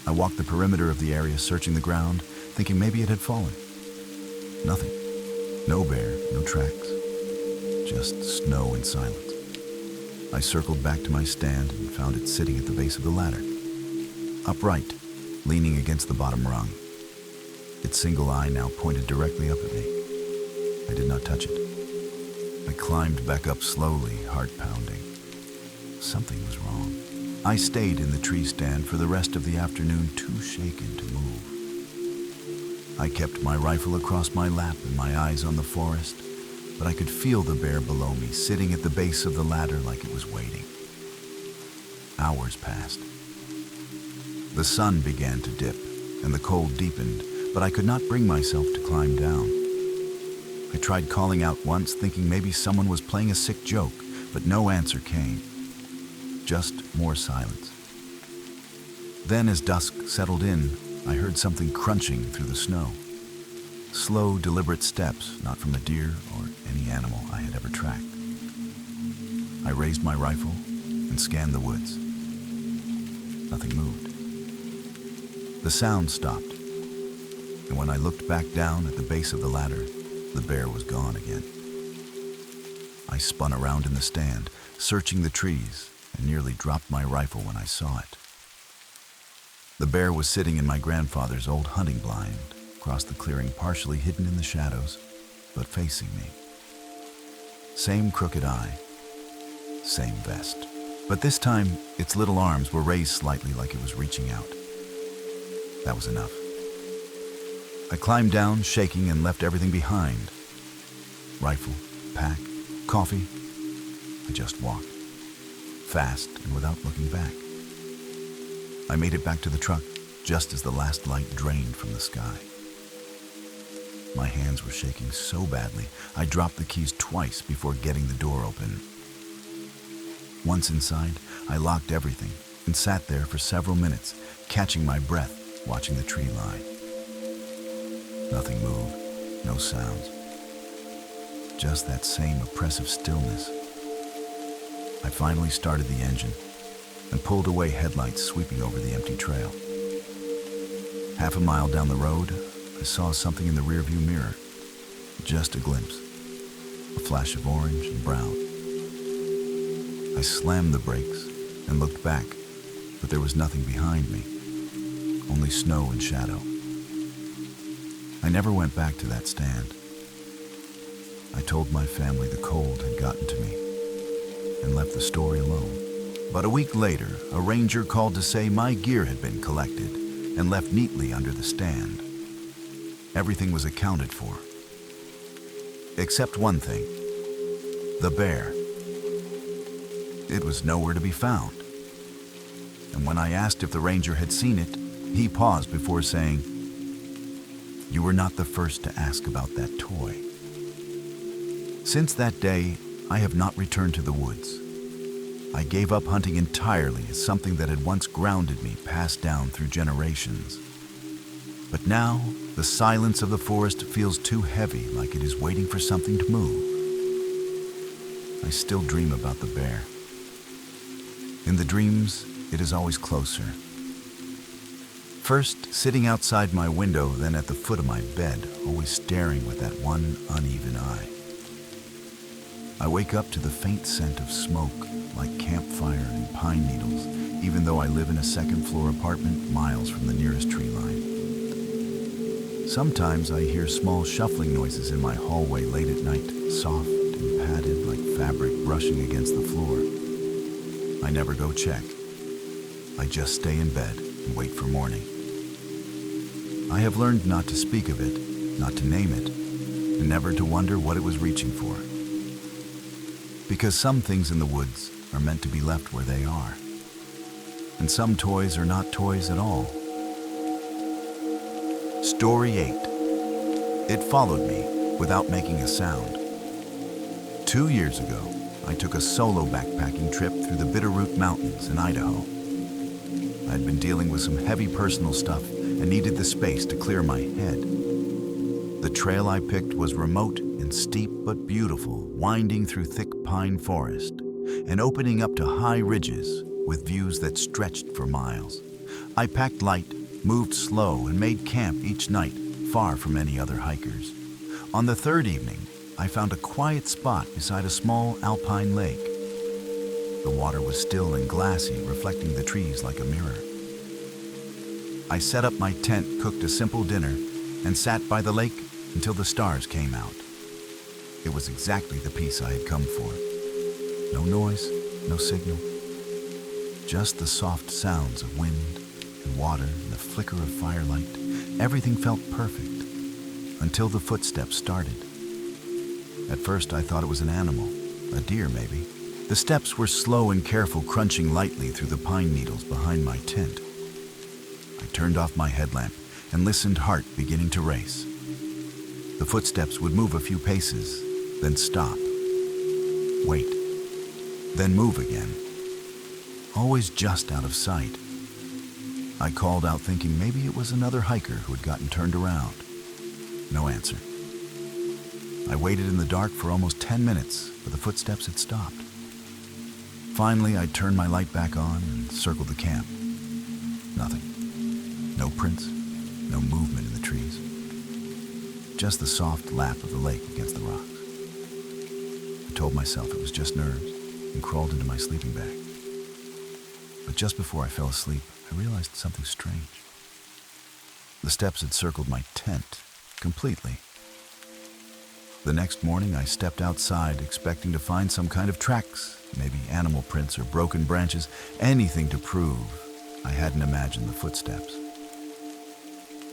I walked the perimeter of the area, searching the ground, thinking maybe it had fallen. Nothing. No bear, no tracks. Just snow and silence. I circled back to my stand and found it sitting at the base of the ladder, upright, leaning against the bottom rung. Its single eye now pointed directly up at me. I did not touch it. I climbed back up slowly, heart pounding. Something was wrong. I stayed in the tree stand for the rest of the afternoon, too shaken to move. I kept my rifle across my lap and my eyes on the forest, but I could feel the bear below me, sitting at the base of the ladder like it was waiting. Hours passed. The sun began to dip, and the cold deepened, but I could not bring myself to climb down. I tried calling out once, thinking maybe someone was playing a sick joke, but no answer came. Just more silence. Then, as dusk settled in, I heard something crunching through the snow. Slow, deliberate steps, not from a deer or any animal I had ever tracked. I raised my rifle and scanned the woods. Nothing moved. The sound stopped, and when I looked back down at the base of the ladder, the bear was gone again. I spun around in the stand, searching the trees, and nearly dropped my rifle when I saw it. The bear was sitting in my grandfather's old hunting blind, across the clearing, partially hidden in the shadows, but facing me. Same crooked eye, same vest. But this time, its little arms were raised slightly like it was reaching out. That was enough. I climbed down, shaking, and left everything behind. Rifle, pack, coffee. I just walked, fast and without looking back. I made it back to the truck just as the last light drained from the sky. My hands were shaking so badly, I dropped the keys twice before getting the door open. Once inside, I locked everything and sat there for several minutes, catching my breath, watching the tree line. Nothing moved, no sounds. Just that same oppressive stillness. I finally started the engine and pulled away, headlights sweeping over the empty trail. Half a mile down the road, I saw something in the rearview mirror. Just a glimpse. A flash of orange and brown. I slammed the brakes and looked back, but there was nothing behind me. Only snow and shadow. I never went back to that stand. I told my family the cold had gotten to me and left the story alone. But a week later, a ranger called to say my gear had been collected and left neatly under the stand. Everything was accounted for. Except one thing. The bear. It was nowhere to be found. And when I asked if the ranger had seen it, he paused before saying, "You were not the first to ask about that toy." Since that day, I have not returned to the woods. I gave up hunting entirely as something that had once grounded me, passed down through generations. But now, the silence of the forest feels too heavy, like it is waiting for something to move. I still dream about the bear. In the dreams, it is always closer. First, sitting outside my window, then at the foot of my bed, always staring with that one uneven eye. I wake up to the faint scent of smoke, like campfire and pine needles, even though I live in a second-floor apartment miles from the nearest tree line. Sometimes I hear small shuffling noises in my hallway late at night, soft and padded like fabric brushing against the floor. I never go check. I just stay in bed and wait for morning. I have learned not to speak of it, not to name it, and never to wonder what it was reaching for. Because some things in the woods are meant to be left where they are. And some toys are not toys at all. Story 8. It followed me without making a sound. 2 years ago, I took a solo backpacking trip through the Bitterroot Mountains in Idaho. I had been dealing with some heavy personal stuff and needed the space to clear my head. The trail I picked was remote and steep but beautiful, winding through thick pine forest and opening up to high ridges with views that stretched for miles. I packed light, moved slow, and made camp each night, far from any other hikers. On the third evening, I found a quiet spot beside a small alpine lake. The water was still and glassy, reflecting the trees like a mirror. I set up my tent, cooked a simple dinner, and sat by the lake until the stars came out. It was exactly the peace I had come for. No noise, no signal. Just the soft sounds of wind and water and the flicker of firelight. Everything felt perfect, until the footsteps started. At first I thought it was an animal, a deer maybe. The steps were slow and careful, crunching lightly through the pine needles behind my tent. I turned off my headlamp and listened, heart beginning to race. The footsteps would move a few paces, then stop. Wait. Then move again. Always just out of sight. I called out thinking maybe it was another hiker who had gotten turned around. No answer. I waited in the dark for almost 10 minutes, but the footsteps had stopped. Finally, I turned my light back on and circled the camp. Nothing. No prints, no movement in the trees. Just the soft lap of the lake against the rocks. I told myself it was just nerves and crawled into my sleeping bag. But just before I fell asleep, I realized something strange. The steps had circled my tent completely. The next morning, I stepped outside expecting to find some kind of tracks, maybe animal prints or broken branches, anything to prove I hadn't imagined the footsteps.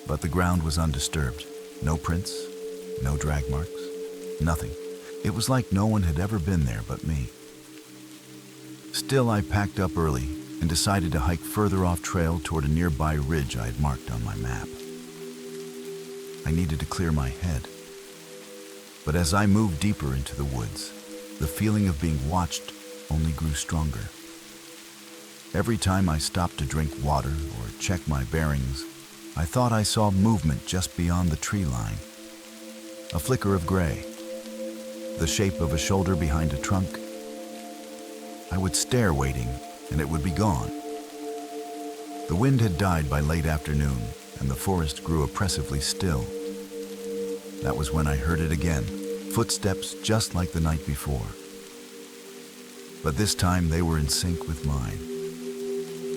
But the ground was undisturbed. No prints, no drag marks, nothing. It was like no one had ever been there but me. Still, I packed up early and decided to hike further off trail toward a nearby ridge I had marked on my map. I needed to clear my head. But as I moved deeper into the woods, the feeling of being watched only grew stronger. Every time I stopped to drink water or check my bearings, I thought I saw movement just beyond the tree line. A flicker of gray, the shape of a shoulder behind a trunk. I would stare waiting, and it would be gone. The wind had died by late afternoon, and the forest grew oppressively still. That was when I heard it again, footsteps just like the night before. But this time they were in sync with mine.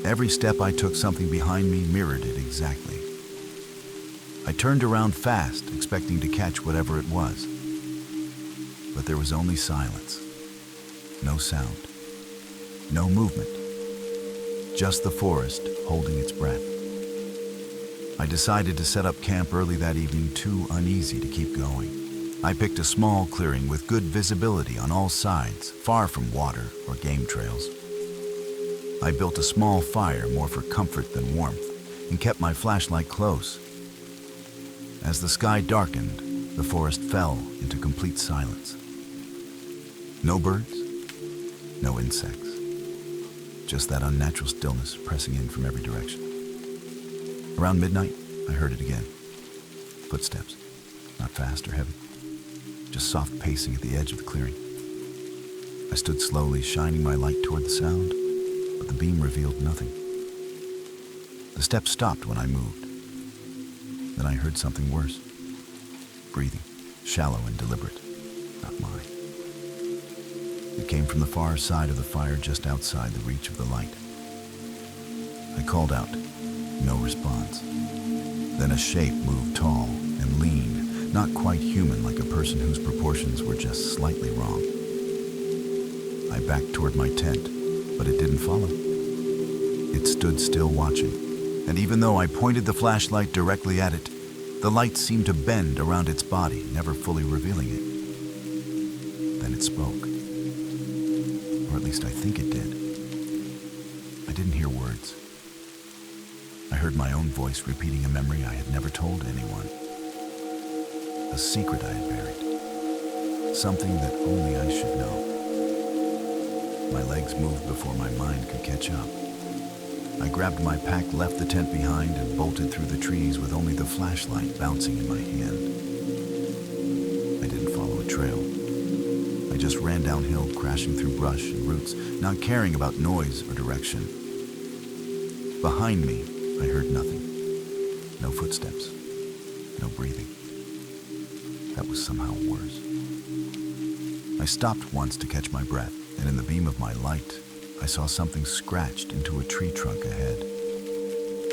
Every step I took, something behind me mirrored it exactly. I turned around fast, expecting to catch whatever it was. But there was only silence. No sound. No movement. Just the forest holding its breath. I decided to set up camp early that evening, too uneasy to keep going. I picked a small clearing with good visibility on all sides, far from water or game trails. I built a small fire more for comfort than warmth and kept my flashlight close. As the sky darkened, the forest fell into complete silence. No birds, no insects. Just that unnatural stillness pressing in from every direction. Around midnight, I heard it again. Footsteps, not fast or heavy, just soft pacing at the edge of the clearing. I stood slowly, shining my light toward the sound, but the beam revealed nothing. The steps stopped when I moved. Then I heard something worse. Breathing, shallow and deliberate, not mine. It came from the far side of the fire just outside the reach of the light. I called out, no response. Then a shape moved tall and lean, not quite human, like a person whose proportions were just slightly wrong. I backed toward my tent, but it didn't follow. It stood still watching, and even though I pointed the flashlight directly at it, the light seemed to bend around its body, never fully revealing it. Then it spoke. Or at least I think it did. I didn't hear words. I heard my own voice repeating a memory I had never told anyone. A secret I had buried. Something that only I should know. My legs moved before my mind could catch up. I grabbed my pack, left the tent behind, and bolted through the trees with only the flashlight bouncing in my hand. I didn't follow a trail. I just ran downhill, crashing through brush and roots, not caring about noise or direction. Behind me, I heard nothing. No footsteps. No breathing. That was somehow worse. I stopped once to catch my breath, and in the beam of my light, I saw something scratched into a tree trunk ahead.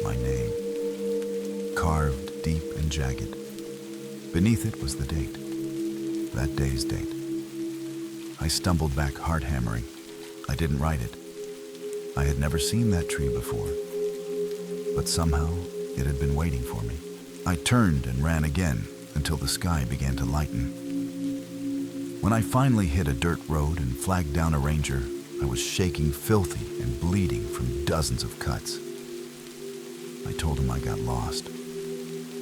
My name, carved deep and jagged. Beneath it was the date. That day's date. I stumbled back, heart hammering. I didn't write it. I had never seen that tree before. But somehow, it had been waiting for me. I turned and ran again until the sky began to lighten. When I finally hit a dirt road and flagged down a ranger, I was shaking, filthy, and bleeding from dozens of cuts. I told him I got lost.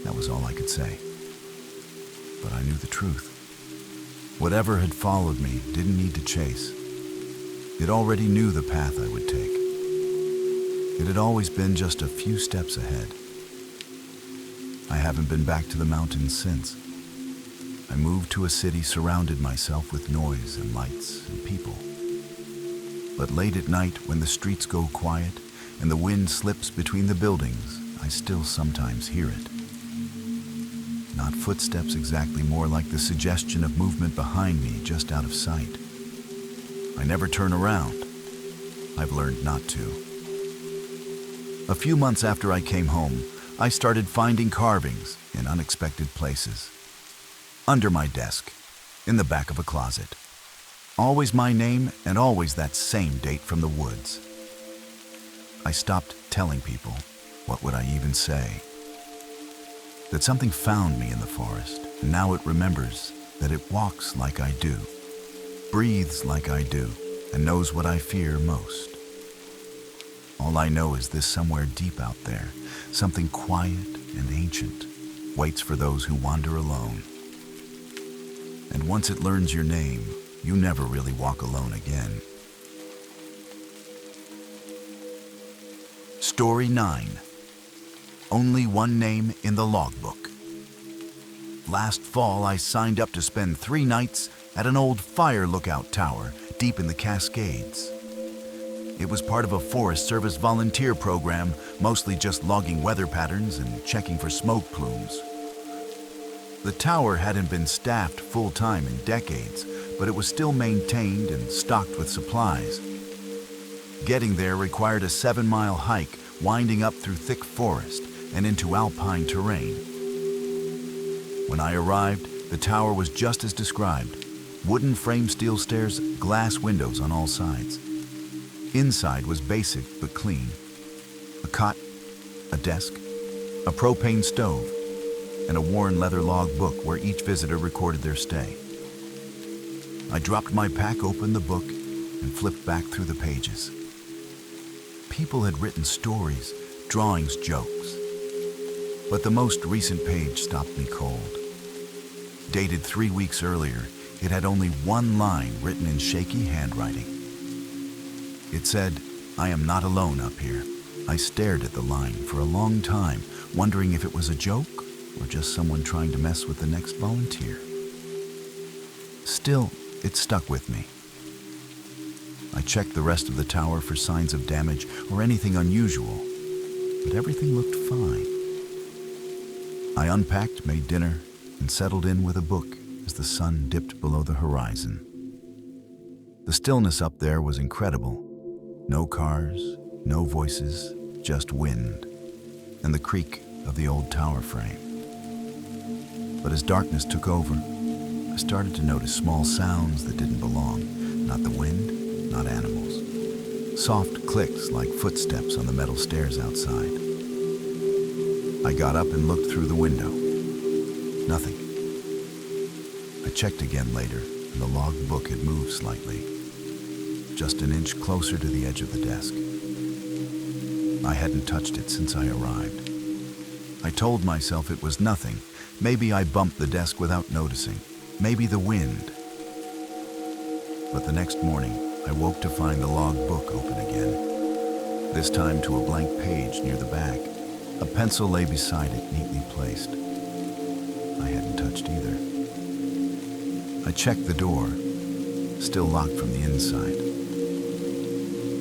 That was all I could say. But I knew the truth. Whatever had followed me didn't need to chase. It already knew the path I would take. It had always been just a few steps ahead. I haven't been back to the mountains since. I moved to a city, surrounded myself with noise and lights and people. But late at night, when the streets go quiet and the wind slips between the buildings, I still sometimes hear it. Not footsteps exactly, more like the suggestion of movement behind me, just out of sight. I never turn around. I've learned not to. A few months after I came home, I started finding carvings in unexpected places. Under my desk, in the back of a closet. Always my name and always that same date from the woods. I stopped telling people. What would I even say? That something found me in the forest, and now it remembers that it walks like I do, breathes like I do, and knows what I fear most. All I know is this: somewhere deep out there, something quiet and ancient waits for those who wander alone. And once it learns your name, you never really walk alone again. Story 9. Only one name in the logbook. Last fall, I signed up to spend 3 nights at an old fire lookout tower deep in the Cascades. It was part of a Forest Service volunteer program, mostly just logging weather patterns and checking for smoke plumes. The tower hadn't been staffed full-time in decades, but it was still maintained and stocked with supplies. Getting there required a 7-mile hike, winding up through thick forest and into alpine terrain. When I arrived, the tower was just as described: wooden frame steel stairs, glass windows on all sides. Inside was basic but clean. A cot, a desk, a propane stove, and a worn leather log book where each visitor recorded their stay. I dropped my pack, opened the book, and flipped back through the pages. People had written stories, drawings, jokes. But the most recent page stopped me cold. Dated 3 weeks earlier, it had only one line written in shaky handwriting. It said, "I am not alone up here." I stared at the line for a long time, wondering if it was a joke or just someone trying to mess with the next volunteer. Still, it stuck with me. I checked the rest of the tower for signs of damage or anything unusual, but everything looked fine. I unpacked, made dinner, and settled in with a book as the sun dipped below the horizon. The stillness up there was incredible. No cars, no voices, just wind and the creak of the old tower frame. But as darkness took over, I started to notice small sounds that didn't belong. Not the wind, not animals. Soft clicks like footsteps on the metal stairs outside. I got up and looked through the window. Nothing. I checked again later, and the log book had moved slightly, just an inch closer to the edge of the desk. I hadn't touched it since I arrived. I told myself it was nothing. Maybe I bumped the desk without noticing. Maybe the wind. But the next morning, I woke to find the log book open again. This time to a blank page near the back. A pencil lay beside it, neatly placed. I hadn't touched either. I checked the door, still locked from the inside.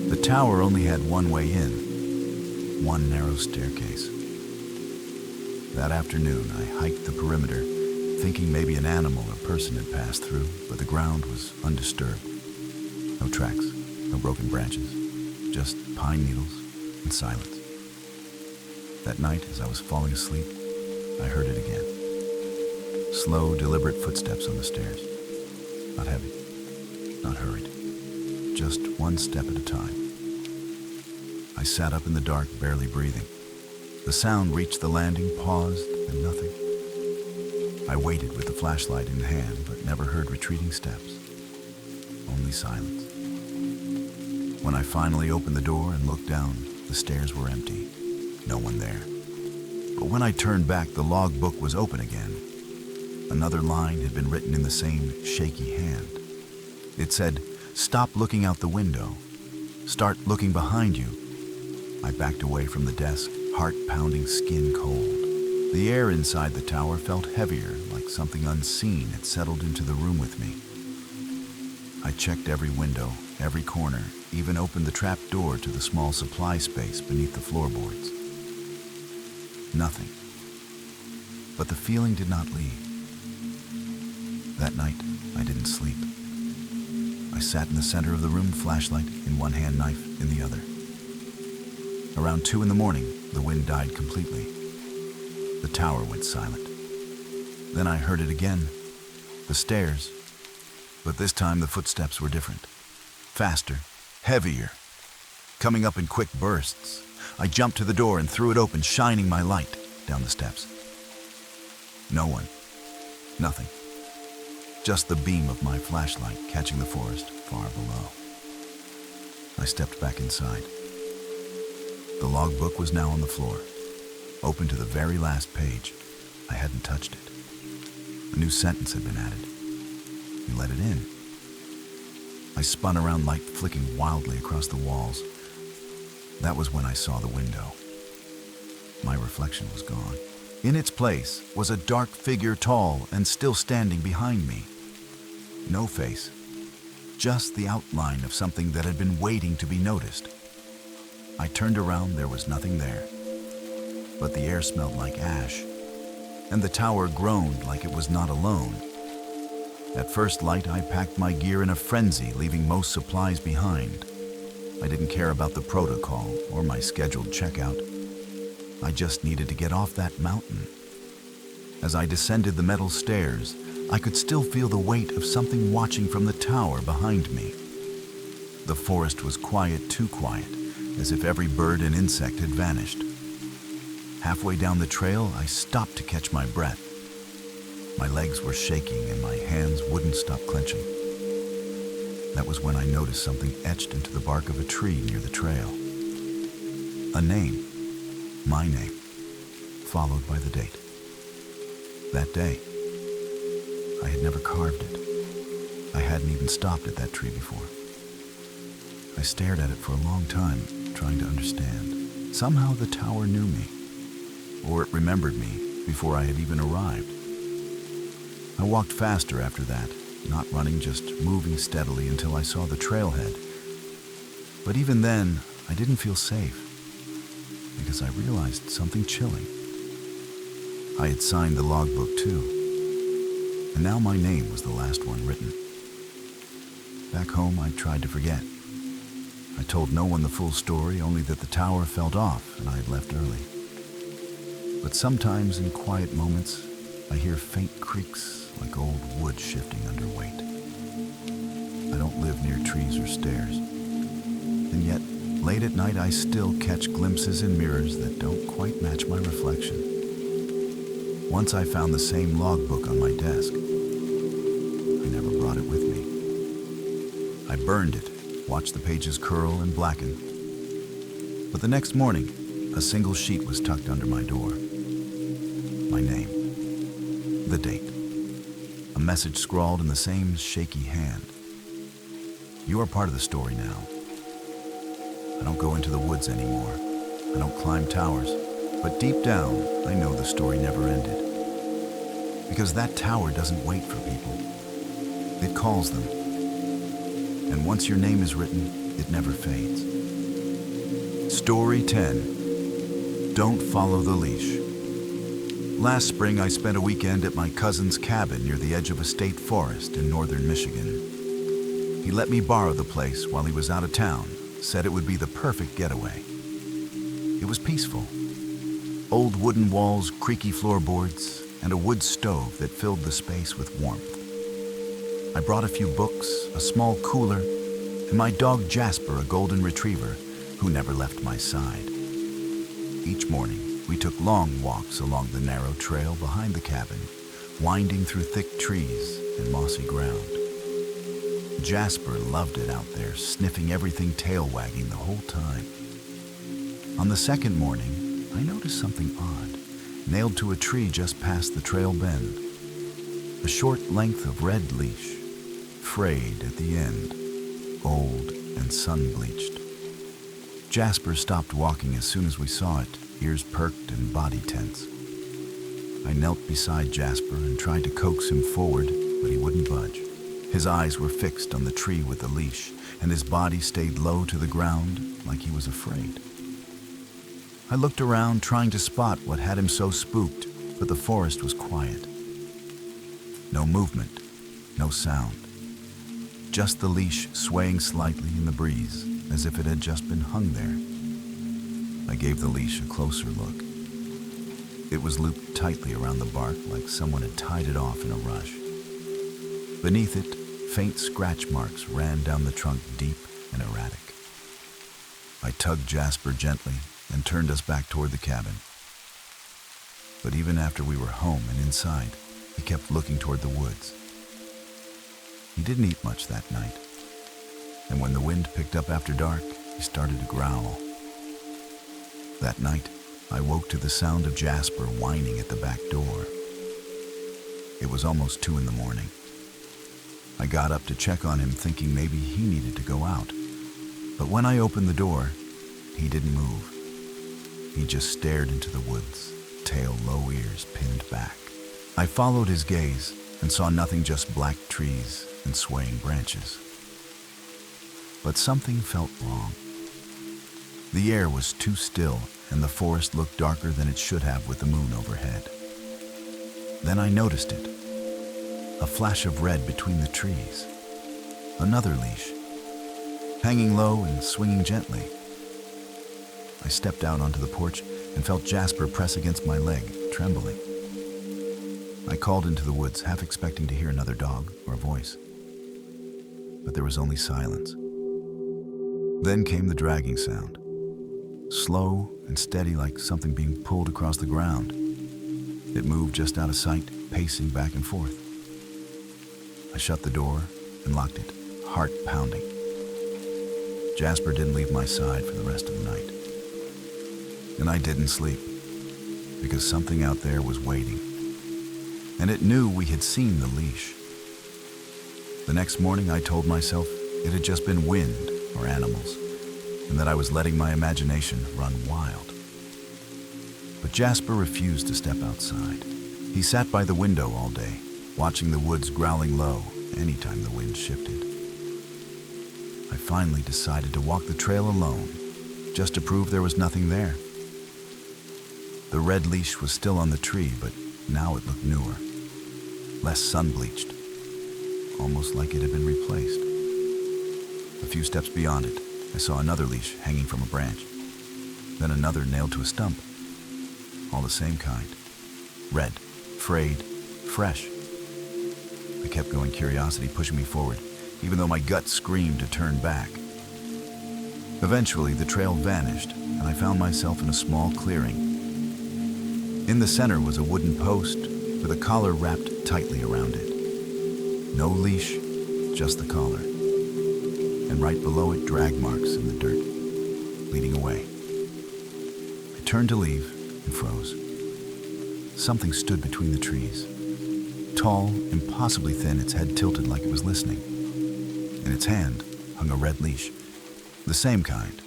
The tower only had one way in, one narrow staircase. That afternoon, I hiked the perimeter, thinking maybe an animal or person had passed through, but the ground was undisturbed. No tracks, no broken branches, just pine needles and silence. That night, as I was falling asleep, I heard it again. Slow, deliberate footsteps on the stairs. Not heavy, not hurried, just one step at a time. I sat up in the dark, barely breathing. The sound reached the landing, paused, and nothing. I waited with the flashlight in hand, but never heard retreating steps. Only silence. When I finally opened the door and looked down, the stairs were empty. No one there. But when I turned back, the logbook was open again. Another line had been written in the same shaky hand. It said, "Stop looking out the window. Start looking behind you." I backed away from the desk, heart pounding, skin cold. The air inside the tower felt heavier, like something unseen had settled into the room with me. I checked every window, every corner, even opened the trap door to the small supply space beneath the floorboards. Nothing. But the feeling did not leave. That night, I didn't sleep. I sat in the center of the room, flashlight in one hand, knife in the other. Around 2 in the morning, the wind died completely. The tower went silent. Then I heard it again, the stairs. But this time the footsteps were different. Faster, heavier, coming up in quick bursts. I jumped to the door and threw it open, shining my light down the steps. No one. Nothing. Just the beam of my flashlight catching the forest far below. I stepped back inside. The logbook was now on the floor, open to the very last page. I hadn't touched it. A new sentence had been added. You let it in. I spun around, light flicking wildly across the walls. That was when I saw the window. My reflection was gone. In its place was a dark figure, tall and still standing behind me. No face, just the outline of something that had been waiting to be noticed. I turned around, there was nothing there. But the air smelled like ash, and the tower groaned like it was not alone. At first light, I packed my gear in a frenzy, leaving most supplies behind. I didn't care about the protocol or my scheduled checkout. I just needed to get off that mountain. As I descended the metal stairs, I could still feel the weight of something watching from the tower behind me. The forest was quiet, too quiet, as if every bird and insect had vanished. Halfway down the trail, I stopped to catch my breath. My legs were shaking and my hands wouldn't stop clenching. That was when I noticed something etched into the bark of a tree near the trail. A name, my name, followed by the date. That day, I had never carved it. I hadn't even stopped at that tree before. I stared at it for a long time, trying to understand. Somehow the tower knew me, or it remembered me before I had even arrived. I walked faster after that, not running, just moving steadily until I saw the trailhead. But even then, I didn't feel safe, because I realized something chilling. I had signed the logbook too, and now my name was the last one written. Back home, I tried to forget. I told no one the full story, only that the tower felt off and I had left early. But sometimes in quiet moments, I hear faint creaks like old wood shifting under weight. I don't live near trees or stairs, and yet late at night I still catch glimpses in mirrors that don't quite match my reflection. Once I found the same logbook on my desk. I never brought it with me. I burned it, watched the pages curl and blacken. But the next morning, a single sheet was tucked under my door. My name, the date, a message scrawled in the same shaky hand. You are part of the story now. I don't go into the woods anymore. I don't climb towers. But deep down, I know the story never ended. Because that tower doesn't wait for people. It calls them. And once your name is written, it never fades. Story 10. Don't follow the leash. Last spring, I spent a weekend at my cousin's cabin near the edge of a state forest in northern Michigan. He let me borrow the place while he was out of town, said it would be the perfect getaway. It was peaceful. Old wooden walls, creaky floorboards, and a wood stove that filled the space with warmth. I brought a few books, a small cooler, and my dog Jasper, a golden retriever, who never left my side. Each morning, we took long walks along the narrow trail behind the cabin, winding through thick trees and mossy ground. Jasper loved it out there, sniffing everything, tail wagging the whole time. On the second morning, I noticed something odd. nailed to a tree just past the trail bend. A short length of red leash, frayed at the end, old and sun-bleached. Jasper stopped walking as soon as we saw it, ears perked and body tense. I knelt beside Jasper and tried to coax him forward, but he wouldn't budge. His eyes were fixed on the tree with the leash, and his body stayed low to the ground like he was afraid. I looked around, trying to spot what had him so spooked, but the forest was quiet. No movement, no sound. Just the leash swaying slightly in the breeze, as if it had just been hung there. I gave the leash a closer look. It was looped tightly around the bark like someone had tied it off in a rush. Beneath it, faint scratch marks ran down the trunk, deep and erratic. I tugged Jasper gently and turned us back toward the cabin. But even after we were home and inside, he kept looking toward the woods. He didn't eat much that night, and when the wind picked up after dark, he started to growl. That night, I woke to the sound of Jasper whining at the back door. It was almost 2 a.m. I got up to check on him, thinking maybe he needed to go out. But when I opened the door, he didn't move. He just stared into the woods, tail low, ears pinned back. I followed his gaze and saw nothing, just black trees and swaying branches. But something felt wrong. The air was too still, and the forest looked darker than it should have with the moon overhead. Then I noticed it. A flash of red between the trees. Another leash, hanging low and swinging gently. I stepped out onto the porch and felt Jasper press against my leg, trembling. I called into the woods, half expecting to hear another dog or a voice. But there was only silence. Then came the dragging sound, slow and steady like something being pulled across the ground. It moved just out of sight, pacing back and forth. I shut the door and locked it, heart pounding. Jasper didn't leave my side for the rest of the night. And I didn't sleep, because something out there was waiting. And it knew we had seen the leash. The next morning I told myself it had just been wind or animals, and that I was letting my imagination run wild. But Jasper refused to step outside. He sat by the window all day, watching the woods growling low anytime the wind shifted. I finally decided to walk the trail alone, just to prove there was nothing there. The red leash was still on the tree, but now it looked newer, less sun-bleached, almost like it had been replaced. A few steps beyond it, I saw another leash hanging from a branch, then another nailed to a stump, all the same kind, red, frayed, fresh. I kept going, curiosity pushing me forward, even though my gut screamed to turn back. Eventually, the trail vanished, and I found myself in a small clearing. In the center was a wooden post with a collar wrapped tightly around it. No leash, just the collar. And right below it, drag marks in the dirt, leading away. I turned to leave and froze. Something stood between the trees. Tall, impossibly thin, its head tilted like it was listening. In its hand hung a red leash, the same kind.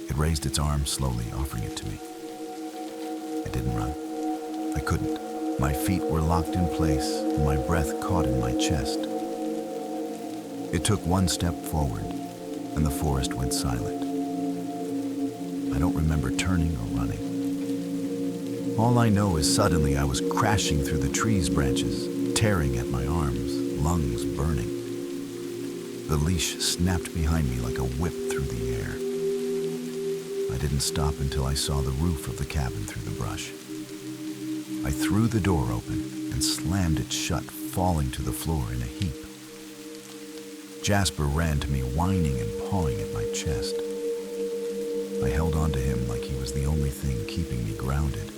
It raised its arm slowly, offering it to me. I didn't run. I couldn't. My feet were locked in place, and my breath caught in my chest. It took one step forward, and the forest went silent. I don't remember turning or running. All I know is suddenly I was crashing through the tree's branches, tearing at my arms, lungs burning. The leash snapped behind me like a whip through the air. I didn't stop until I saw the roof of the cabin through the brush. I threw the door open and slammed it shut, falling to the floor in a heap. Jasper ran to me, whining and pawing at my chest. I held on to him like he was the only thing keeping me grounded.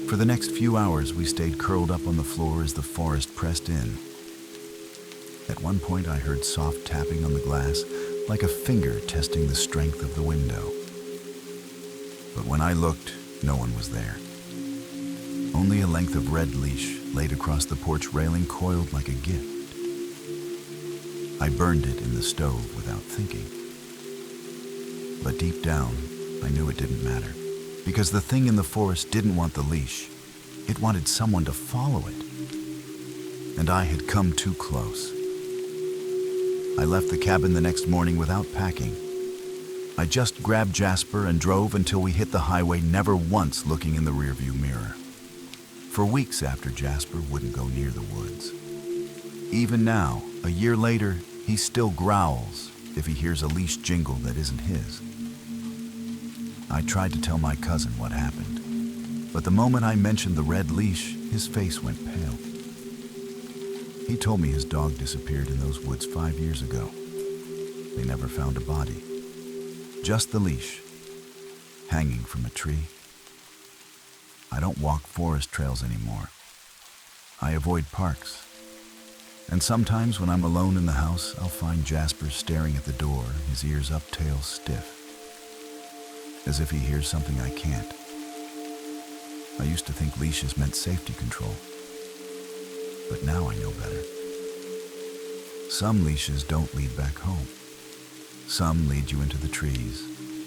For the next few hours, we stayed curled up on the floor as the forest pressed in. At one point, I heard soft tapping on the glass, like a finger testing the strength of the window. But when I looked, no one was there. Only a length of red leash laid across the porch railing, coiled like a gift. I burned it in the stove without thinking. But deep down, I knew it didn't matter, because the thing in the forest didn't want the leash. It wanted someone to follow it. And I had come too close. I left the cabin the next morning without packing. I just grabbed Jasper and drove until we hit the highway, never once looking in the rearview mirror. For weeks after, Jasper wouldn't go near the woods. Even now, a year later, he still growls if he hears a leash jingle that isn't his. I tried to tell my cousin what happened, but the moment I mentioned the red leash, his face went pale. He told me his dog disappeared in those woods 5 years ago. They never found a body. Just the leash, hanging from a tree. I don't walk forest trails anymore. I avoid parks. And sometimes when I'm alone in the house, I'll find Jasper staring at the door, his ears up, tail stiff, as if he hears something I can't. I used to think leashes meant safety control, but now I know better. Some leashes don't lead back home. Some lead you into the trees,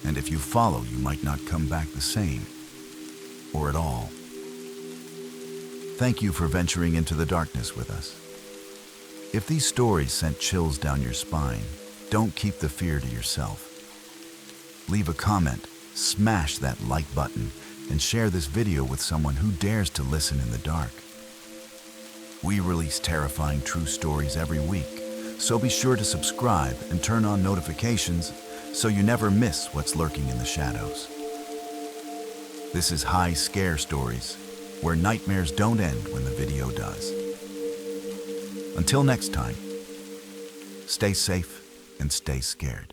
and if you follow, you might not come back the same, or at all. Thank you for venturing into the darkness with us. If these stories sent chills down your spine, don't keep the fear to yourself. Leave a comment, smash that like button, and share this video with someone who dares to listen in the dark. We release terrifying true stories every week, so be sure to subscribe and turn on notifications so you never miss what's lurking in the shadows. This is High Scare Stories, where nightmares don't end when the video does. Until next time, stay safe and stay scared.